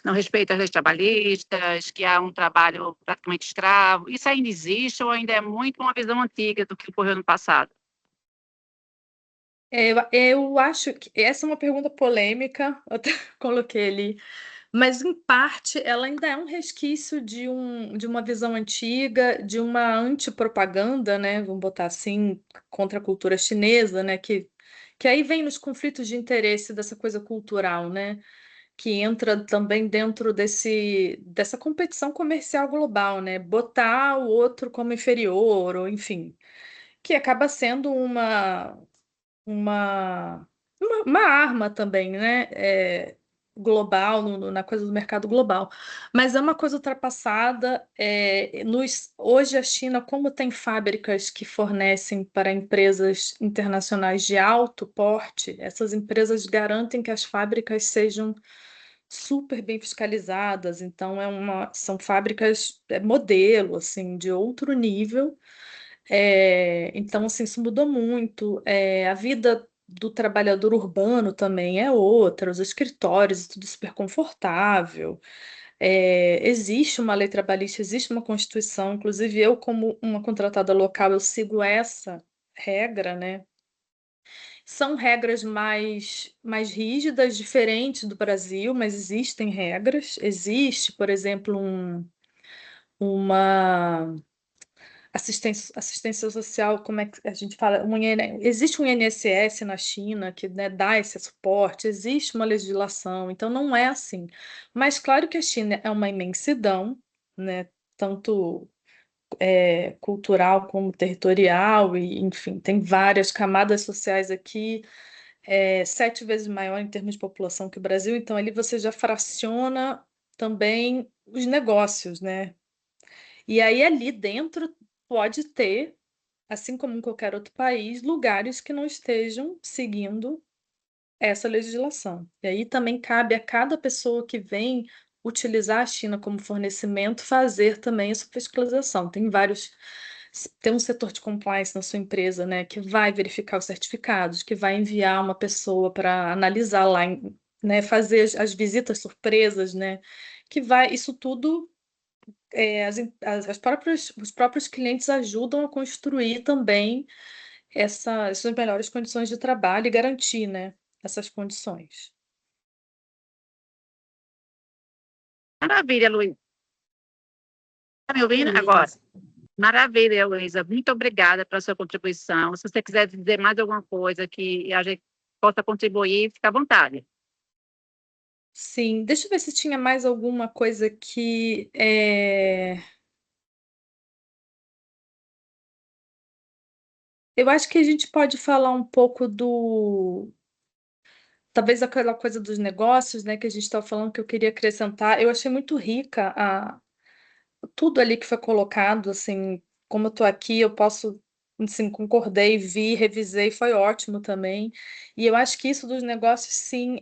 D: não respeita as leis trabalhistas, que há um trabalho praticamente escravo. Isso ainda existe ou ainda é muito uma visão antiga do que ocorreu no passado?
E: Eu acho que essa é uma pergunta polêmica, eu até coloquei ali, mas em parte ela ainda é um resquício de uma visão antiga, de uma antipropaganda, né? Vamos botar assim, contra a cultura chinesa, né? Que aí vem nos conflitos de interesse dessa coisa cultural, né? Que entra também dentro dessa competição comercial global, né? Botar o outro como inferior, ou enfim, que acaba sendo uma, uma arma também, né? Global, na coisa do mercado global. Mas é uma coisa ultrapassada. Hoje a China, como tem fábricas que fornecem para empresas internacionais de alto porte, essas empresas garantem que as fábricas sejam super bem fiscalizadas. Então, são fábricas modelo, assim, de outro nível. Então, assim, isso mudou muito. A vida do trabalhador urbano também é outra, os escritórios, tudo super confortável. Existe uma lei trabalhista, existe uma Constituição. Inclusive, eu, como uma contratada local, eu sigo essa regra, né? São regras mais rígidas, diferentes do Brasil, mas existem regras. Existe, por exemplo, uma assistência social, como é que a gente fala? Existe um INSS na China que, né, dá esse suporte, existe uma legislação, então não é assim. Mas claro que a China é uma imensidão, né, tanto cultural como territorial, e enfim, tem várias camadas sociais aqui, 7 vezes maior em termos de população que o Brasil, então ali você já fraciona também os negócios, né? E aí ali dentro pode ter, assim como em qualquer outro país, lugares que não estejam seguindo essa legislação. E aí também cabe a cada pessoa que vem utilizar a China como fornecimento fazer também essa fiscalização. Tem um setor de compliance na sua empresa, né, que vai verificar os certificados, que vai enviar uma pessoa para analisar lá, né, fazer as visitas surpresas, né, isso tudo os próprios clientes ajudam a construir também essas melhores condições de trabalho e garantir, né, essas condições.
D: Maravilha, Luísa. Está me ouvindo agora? Maravilha, Luísa. Muito obrigada pela sua contribuição. Se você quiser dizer mais alguma coisa que a gente possa contribuir, fica à vontade.
E: Sim, deixa eu ver se tinha mais alguma coisa que eu acho que a gente pode falar um pouco talvez aquela coisa dos negócios, né, que a gente estava falando que eu queria acrescentar. Eu achei muito rica tudo ali que foi colocado, assim, como eu estou aqui, eu posso, assim, concordei, vi, revisei, foi ótimo também. E eu acho que isso dos negócios, sim,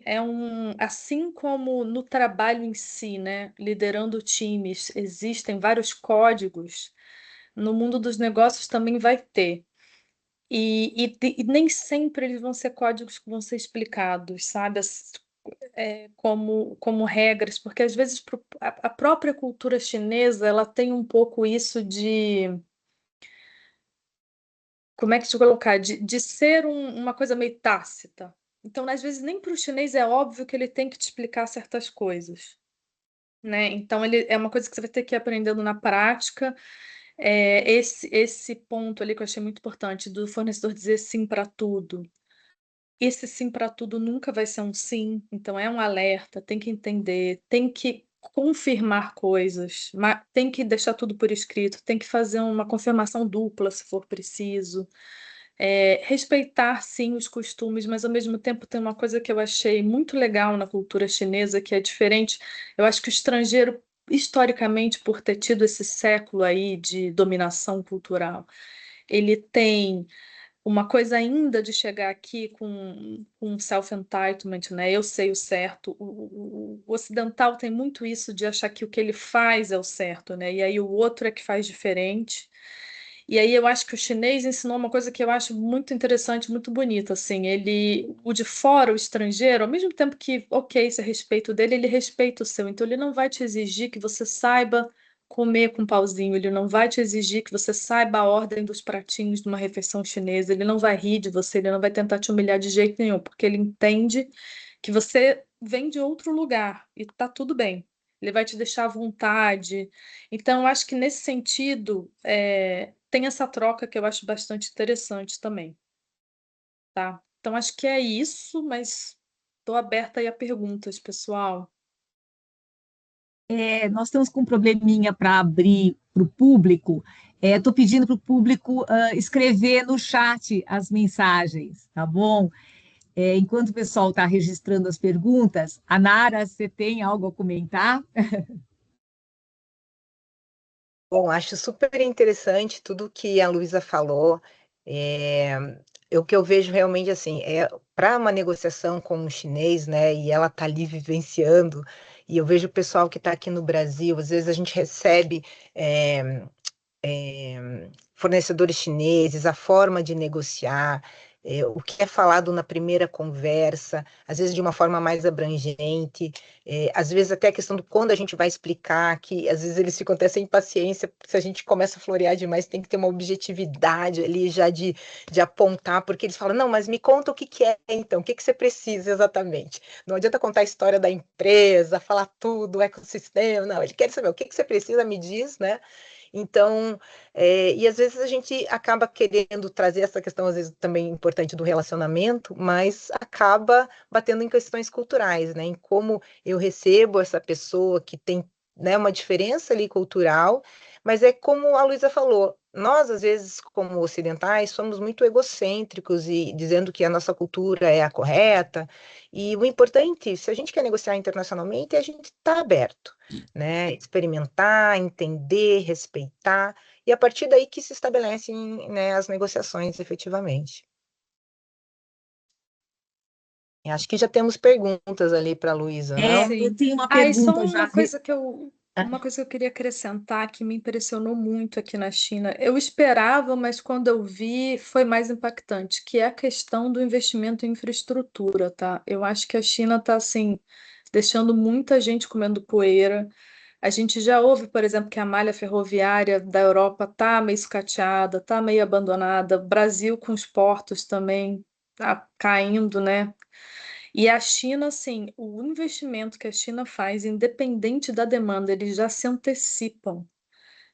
E: assim como no trabalho em si, né, liderando times, existem vários códigos, no mundo dos negócios também vai ter. E nem sempre eles vão ser códigos que vão ser explicados, sabe? Como regras, porque às vezes a própria cultura chinesa ela tem um pouco isso como é que te colocar, de ser uma coisa meio tácita. Então, às vezes, nem para o chinês é óbvio que ele tem que te explicar certas coisas, né? Então, ele é uma coisa que você vai ter que ir aprendendo na prática. Esse ponto ali que eu achei muito importante, do fornecedor dizer sim para tudo. Esse sim para tudo nunca vai ser um sim, então é um alerta, tem que entender, tem que confirmar coisas, tem que deixar tudo por escrito, tem que fazer uma confirmação dupla se for preciso. Respeitar sim os costumes, mas ao mesmo tempo tem uma coisa que eu achei muito legal na cultura chinesa, que é diferente. Eu acho que o estrangeiro, historicamente, por ter tido esse século aí de dominação cultural, ele tem uma coisa ainda de chegar aqui com um self-entitlement, né? Eu sei o certo. O ocidental tem muito isso de achar que o que ele faz é o certo, né? E aí o outro é que faz diferente. E aí eu acho que o chinês ensinou uma coisa que eu acho muito interessante, muito bonita, assim, o de fora, o estrangeiro, ao mesmo tempo que, ok, se é respeito dele, ele respeita o seu, então ele não vai te exigir que você saiba comer com pauzinho, ele não vai te exigir que você saiba a ordem dos pratinhos de uma refeição chinesa, ele não vai rir de você, ele não vai tentar te humilhar de jeito nenhum, porque ele entende que você vem de outro lugar e tá tudo bem. Ele vai te deixar à vontade. Então, eu acho que nesse sentido, tem essa troca que eu acho bastante interessante também, tá? Então, acho que é isso, mas estou aberta aí a perguntas, pessoal.
A: Nós estamos com um probleminha para abrir para o público. Estou pedindo para o público escrever no chat as mensagens, tá bom? Enquanto o pessoal está registrando as perguntas, a Nara, você tem algo a comentar?
C: Bom, acho super interessante tudo que a Luísa falou. É, o que eu vejo realmente assim para uma negociação com o chinês, né? E ela está ali vivenciando. E eu vejo o pessoal que está aqui no Brasil. Às vezes a gente recebe fornecedores chineses, a forma de negociar, o que é falado na primeira conversa, às vezes de uma forma mais abrangente, às vezes até a questão do quando a gente vai explicar, que às vezes eles ficam até sem paciência, se a gente começa a florear demais, tem que ter uma objetividade ali já de apontar, porque eles falam, não, mas me conta o que que é então, o que que você precisa exatamente. Não adianta contar a história da empresa, falar tudo, o ecossistema, não, ele quer saber o que que você precisa, me diz, né? Então, e às vezes a gente acaba querendo trazer essa questão, às vezes também importante do relacionamento, mas acaba batendo em questões culturais, né? Em como eu recebo essa pessoa que tem, né, uma diferença ali cultural, mas é como a Luísa falou, nós, às vezes, como ocidentais, somos muito egocêntricos e dizendo que a nossa cultura é a correta, e o importante, se a gente quer negociar internacionalmente, é a gente estar aberto, né? Experimentar, entender, respeitar, e a partir daí que se estabelecem, né, as negociações efetivamente. Eu acho que já temos perguntas ali para a Luísa, não?
A: Eu tenho uma
E: Ah, e só
A: pergunta já.
E: uma coisa que eu queria acrescentar que me impressionou muito aqui na China. Eu esperava, mas quando eu vi foi mais impactante, que é a questão do investimento em infraestrutura, tá? Eu acho que a China está assim deixando muita gente comendo poeira. A gente já ouve, por exemplo, que a malha ferroviária da Europa tá meio sucateada, tá meio abandonada. Brasil com os portos também tá caindo, né? E a China, assim, o investimento que a China faz, independente da demanda, eles já se antecipam.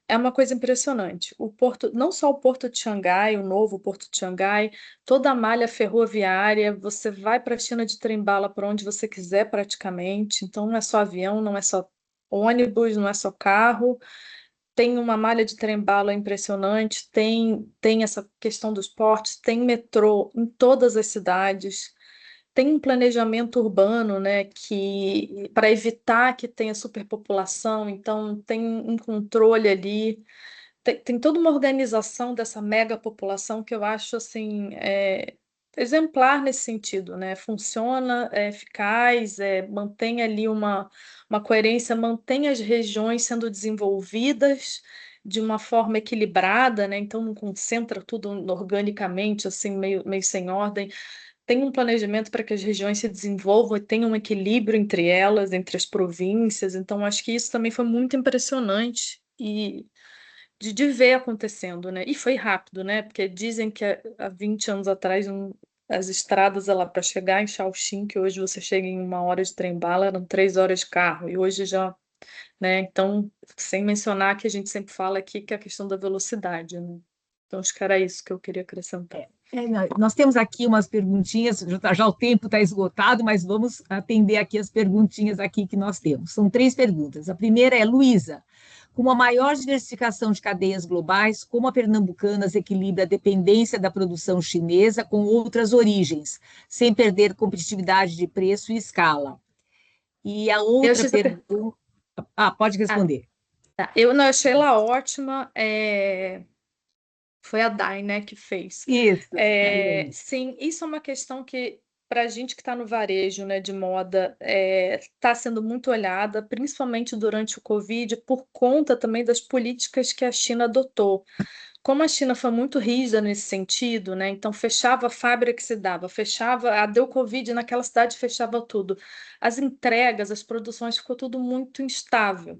E: É uma coisa impressionante. O porto, não só o porto de Xangai, o novo porto de Xangai, toda a malha ferroviária, você vai para a China de trem-bala para onde você quiser praticamente. Então não é só avião, não é só ônibus, não é só carro. Tem uma malha de trem-bala impressionante, tem essa questão dos portos, tem metrô em todas as cidades. Tem um planejamento urbano, né, que para evitar que tenha superpopulação, então tem um controle ali, tem toda uma organização dessa megapopulação que eu acho assim exemplar nesse sentido, né? Funciona, é eficaz, mantém ali uma coerência, mantém as regiões sendo desenvolvidas de uma forma equilibrada, né? Então não concentra tudo organicamente, assim, meio sem ordem, tem um planejamento para que as regiões se desenvolvam e tenham um equilíbrio entre elas, entre as províncias. Então, acho que isso também foi muito impressionante e de ver acontecendo, né? E foi rápido, né? Porque dizem que há 20 anos atrás as estradas lá para chegar em Shaoxing, que hoje você chega em 1 hora de trem-bala, eram 3 horas de carro. E hoje já, né? Então, sem mencionar que a gente sempre fala aqui que é a questão da velocidade, né? Então, acho que era isso que eu queria acrescentar.
A: Nós temos aqui umas perguntinhas, já o tempo está esgotado, mas vamos atender aqui as perguntinhas aqui que nós temos. São 3 perguntas. A primeira é, Luísa, com a maior diversificação de cadeias globais, como a Pernambucanas equilibra a dependência da produção chinesa com outras origens, sem perder competitividade de preço e escala? E a outra pergunta... pode responder.
E: Tá. Eu não achei ela ótima. Foi a Dai, né, que fez.
A: Isso. Aí.
E: Sim, isso é uma questão que, para a gente que está no varejo, né, de moda, está sendo muito olhada, principalmente durante o Covid, por conta também das políticas que a China adotou. Como a China foi muito rígida nesse sentido, né, então fechava a fábrica que se dava, deu Covid naquela cidade, fechava tudo. As entregas, as produções, ficou tudo muito instável.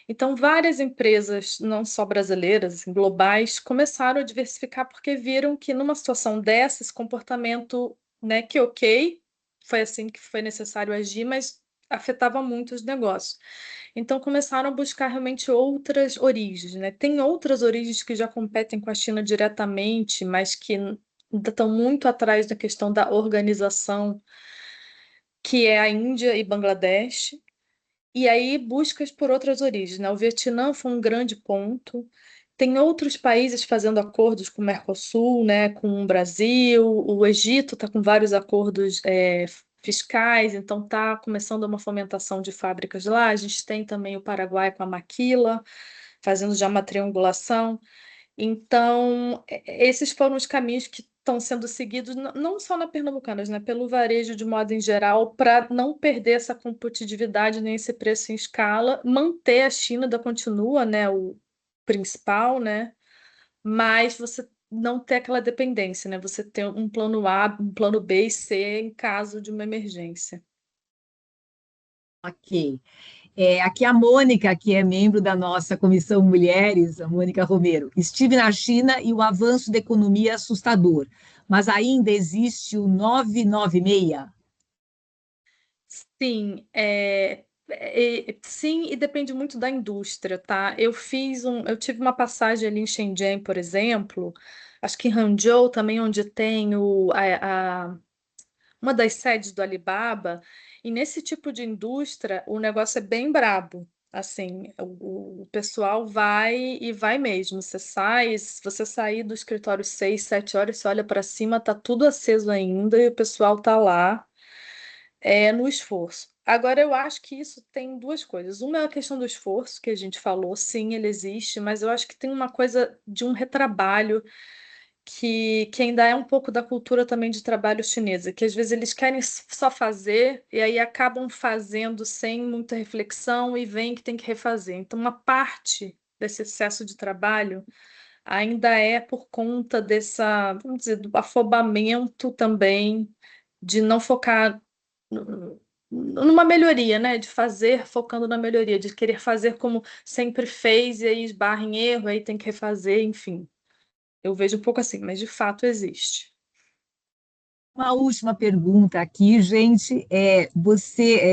E: Então, várias empresas, não só brasileiras, assim, globais, começaram a diversificar porque viram que numa situação dessa, esse comportamento, né, que ok, foi assim que foi necessário agir, mas afetava muito os negócios. Então, começaram a buscar realmente outras origens, né? Tem outras origens que já competem com a China diretamente, mas que ainda estão muito atrás da questão da organização, que é a Índia e Bangladesh. E aí, buscas por outras origens, né? O Vietnã foi um grande ponto. Tem outros países fazendo acordos com o Mercosul, né? Com o Brasil. O Egito está com vários acordos fiscais, então está começando uma fomentação de fábricas lá. A gente tem também o Paraguai com a Maquila, fazendo já uma triangulação. Então, esses foram os caminhos que estão sendo seguidos, não só na Pernambucanas, né, pelo varejo de modo em geral, para não perder essa competitividade nem esse preço em escala, manter a China ainda continua, né, o principal, né, mas você não ter aquela dependência, né, você ter um plano A, um plano B e C em caso de uma emergência.
A: Ok. Aqui a Mônica, que é membro da nossa Comissão Mulheres, a Mônica Romero. Estive na China e o avanço da economia é assustador, mas ainda existe o 996.
E: Sim, sim, e depende muito da indústria, tá? Eu tive uma passagem ali em Shenzhen, por exemplo, acho que em Hangzhou também, onde tem uma das sedes do Alibaba, e nesse tipo de indústria o negócio é bem brabo. Assim, o pessoal vai e vai mesmo. Se você sair do escritório 6, 7 horas, você olha para cima, tá tudo aceso ainda e o pessoal tá lá no esforço. Agora, eu acho que isso tem duas coisas. Uma é a questão do esforço, que a gente falou, sim, ele existe, mas eu acho que tem uma coisa de um retrabalho que ainda é um pouco da cultura também de trabalho chinesa, que às vezes eles querem só fazer e aí acabam fazendo sem muita reflexão e veem que tem que refazer. Então, uma parte desse excesso de trabalho ainda é por conta dessa, vamos dizer, do afobamento também, de não focar numa melhoria, né? De fazer focando na melhoria, de querer fazer como sempre fez e aí esbarra em erro, aí tem que refazer, enfim. Eu vejo um pouco assim, mas de fato existe.
A: Uma última pergunta aqui, gente,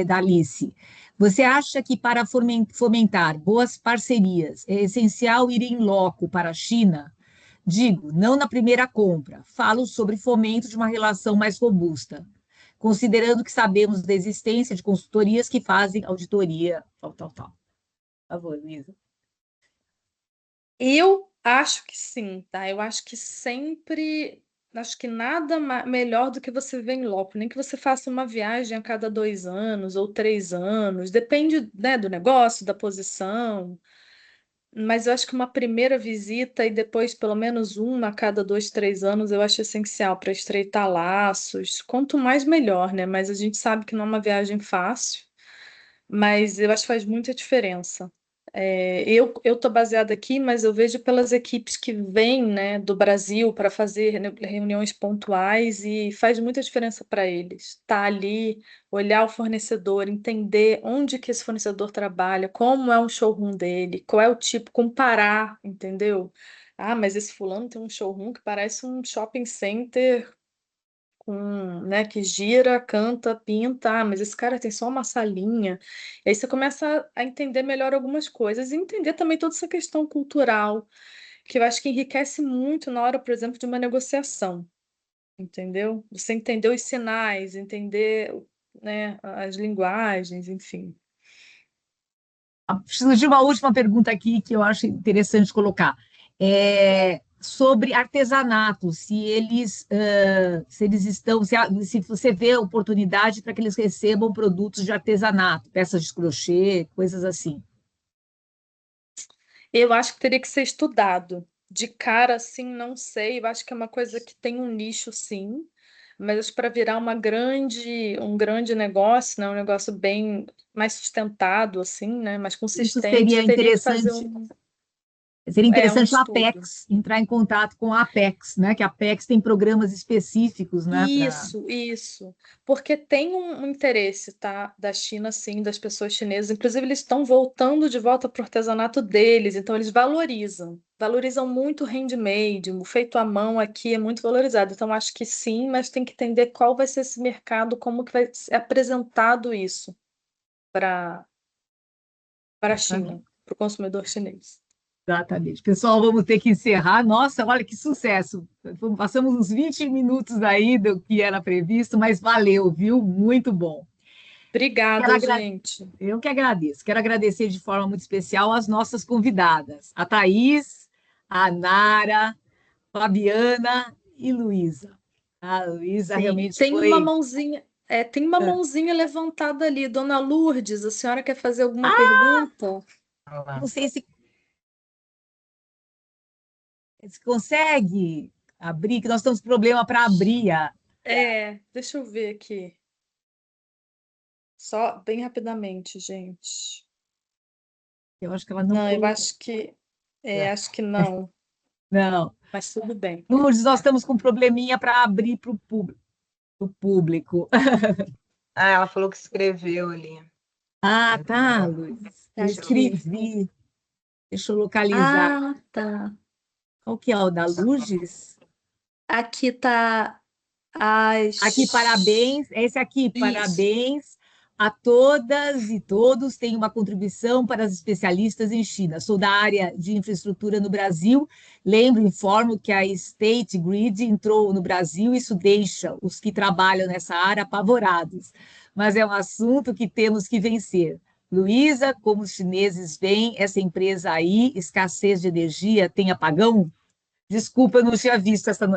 A: da Alice. Você acha que para fomentar boas parcerias é essencial ir em loco para a China? Digo, não na primeira compra, falo sobre fomento de uma relação mais robusta, considerando que sabemos da existência de consultorias que fazem auditoria, tal. Por favor, Luísa.
E: Eu acho que sim, tá? Eu acho que sempre, acho que nada melhor do que você ver em loco, nem que você faça uma viagem a cada 2 anos ou 3 anos, depende, né, do negócio, da posição. Mas eu acho que uma primeira visita e depois pelo menos uma a cada 2, 3 anos eu acho essencial para estreitar laços. Quanto mais, melhor, né? Mas a gente sabe que não é uma viagem fácil, mas eu acho que faz muita diferença. Eu estou baseada aqui, mas eu vejo pelas equipes que vêm, né, do Brasil para fazer reuniões pontuais e faz muita diferença para eles. Estar ali, olhar o fornecedor, entender onde que esse fornecedor trabalha, como é um showroom dele, qual é o tipo, comparar, entendeu? Ah, mas esse fulano tem um showroom que parece um shopping center com, né, que gira, canta, pinta, mas esse cara tem só uma salinha. E aí você começa a entender melhor algumas coisas e entender também toda essa questão cultural, que eu acho que enriquece muito na hora, por exemplo, de uma negociação, entendeu? Você entender os sinais, entender, né, as linguagens, enfim.
A: Preciso de uma última pergunta aqui que eu acho interessante colocar. Sobre artesanato, se eles estão, se você vê oportunidade para que eles recebam produtos de artesanato, peças de crochê, coisas assim.
E: Eu acho que teria que ser estudado, de cara, assim, não sei. Eu acho que é uma coisa que tem um nicho, sim, mas para virar um grande negócio, né? Um negócio bem mais sustentado, assim, né? Mais
A: Isso
E: consistente, teria que fazer
A: seria
E: um
A: interessante o
E: estudo.
A: Apex, entrar em contato com a Apex, né? Que a Apex tem programas específicos, né?
E: Isso. Porque tem um interesse, tá, da China, sim, das pessoas chinesas. Inclusive, eles estão voltando de volta para o artesanato deles, então eles valorizam muito o handmade, o feito à mão aqui é muito valorizado. Então, acho que sim, mas tem que entender qual vai ser esse mercado, como que vai ser apresentado isso para a China, para o consumidor chinês.
A: Exatamente. Pessoal, vamos ter que encerrar. Nossa, olha que sucesso. Passamos uns 20 minutos aí do que era previsto, mas valeu, viu? Muito bom.
E: Obrigada, gente.
A: Eu que agradeço. Quero agradecer de forma muito especial as nossas convidadas, a Thaís, a Nara, Fabiana e Luísa. A Luísa
E: Sim,
A: realmente foi.
E: tem uma mãozinha levantada ali. Dona Lourdes, a senhora quer fazer alguma pergunta?
A: Não sei se consegue abrir, que nós temos problema para abrir.
E: Deixa eu ver aqui. Só bem rapidamente, gente.
A: Eu acho que ela não
E: Não, eu
A: colocou.
E: acho que não,
A: Não.
E: mas tudo bem.
A: Lourdes, nós estamos com um probleminha para abrir para o público.
C: Ah, ela falou que escreveu ali.
A: Ah, tá, Luiz. Eu
E: Aqui.
A: escrevi. Deixa eu localizar.
E: Ah, tá.
A: Qual que é o da Lourdes?
E: Aqui tá
A: Aqui,
E: as.
A: parabéns. Esse aqui,
E: Isso.
A: parabéns a todas e todos. Tem uma contribuição para as especialistas em China. Sou da área de infraestrutura no Brasil. Informo que a State Grid entrou no Brasil. Isso deixa os que trabalham nessa área apavorados. Mas é um assunto que temos que vencer. Luísa, como os chineses veem essa empresa aí, escassez de energia, tem apagão? Desculpa, eu não tinha visto essa.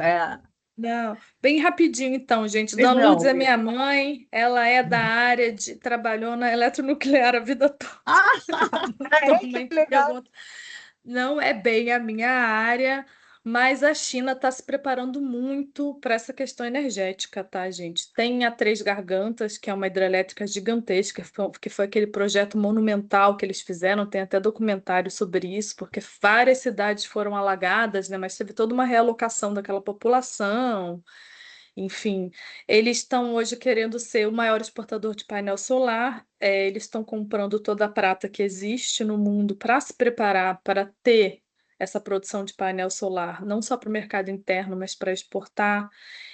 E: Não, bem rapidinho então, gente. Dona Lourdes
A: Não.
E: é minha mãe, ela é da área trabalhou na eletronuclear a vida toda.
A: Ah,
C: É, que
E: Também
C: legal.
E: pergunta. Não é bem a minha área, mas a China está se preparando muito para essa questão energética, tá, gente? Tem a Três Gargantas, que é uma hidrelétrica gigantesca, que foi aquele projeto monumental que eles fizeram, tem até documentário sobre isso, porque várias cidades foram alagadas, né? Mas teve toda uma realocação daquela população. Enfim, eles estão hoje querendo ser o maior exportador de painel solar. Eles estão comprando toda a prata que existe no mundo para se preparar para ter essa produção de painel solar, não só para o mercado interno, mas para exportar.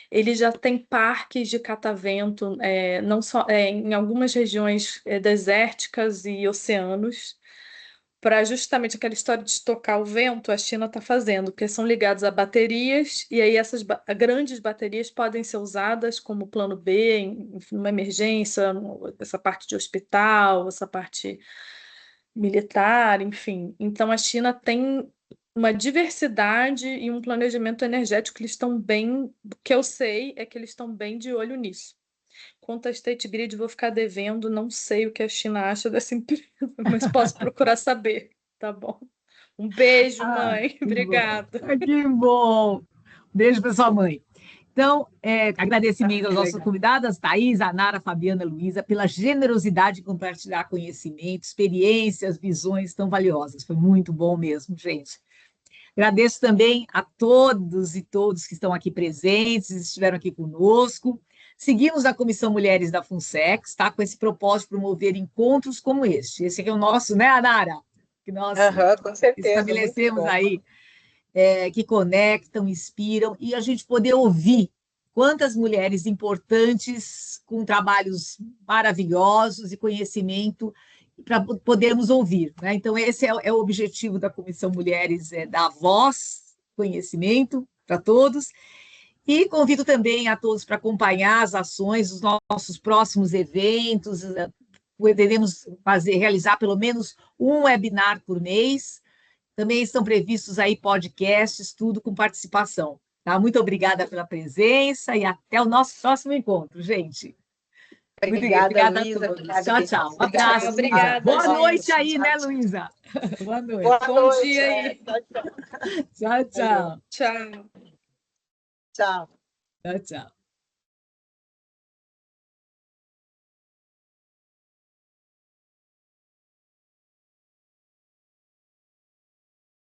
E: Ele já tem parques de catavento, não só em algumas regiões desérticas e oceanos para justamente aquela história de estocar o vento, a China está fazendo, porque são ligados a baterias, e aí essas grandes baterias podem ser usadas como plano B, numa emergência, essa parte de hospital, essa parte militar, enfim. Então a China tem uma diversidade e um planejamento energético que eles estão bem, o que eu sei é que eles estão bem de olho nisso. Quanto à State Grid, vou ficar devendo, não sei o que a China acha dessa empresa, mas posso procurar saber, tá bom? Um beijo, mãe.
A: que bom.
E: Obrigada.
A: Que bom. Beijo para sua mãe. Então, agradecimento às
E: Que
A: nossas
E: legal.
A: convidadas, Thaís, a Nara, a Fabiana, a Luísa, pela generosidade de compartilhar conhecimento, experiências, visões tão valiosas. Foi muito bom mesmo, gente. Agradeço também a todos e todos que estão aqui presentes, estiveram aqui conosco. Seguimos a Comissão Mulheres da FUNSEX, tá? Com esse propósito de promover encontros como este. Esse aqui é o nosso, né, Nara? Que nós
C: Com certeza, muito
A: estabelecemos
C: bom.
A: aí, que conectam, inspiram, e a gente poder ouvir quantas mulheres importantes, com trabalhos maravilhosos e conhecimento, para podermos ouvir. Né? Então, esse é o objetivo da Comissão Mulheres, dar voz, conhecimento para todos. E convido também a todos para acompanhar as ações dos nossos próximos eventos. Poderemos realizar pelo menos um webinar por mês. Também estão previstos aí podcasts, tudo com participação. Tá? Muito obrigada pela presença e até o nosso próximo encontro, gente.
C: Obrigada,
A: a
C: Luísa.
A: todos. Tchau, tchau. Um
E: Tchau,
A: abraço.
E: obrigada,
A: Boa
E: gente.
A: noite aí, né, Luísa? Boa noite.
C: Boa
E: Bom
C: noite.
E: dia aí.
A: Tchau, tchau.
E: Tchau.
C: Tchau.
A: Tchau, tchau.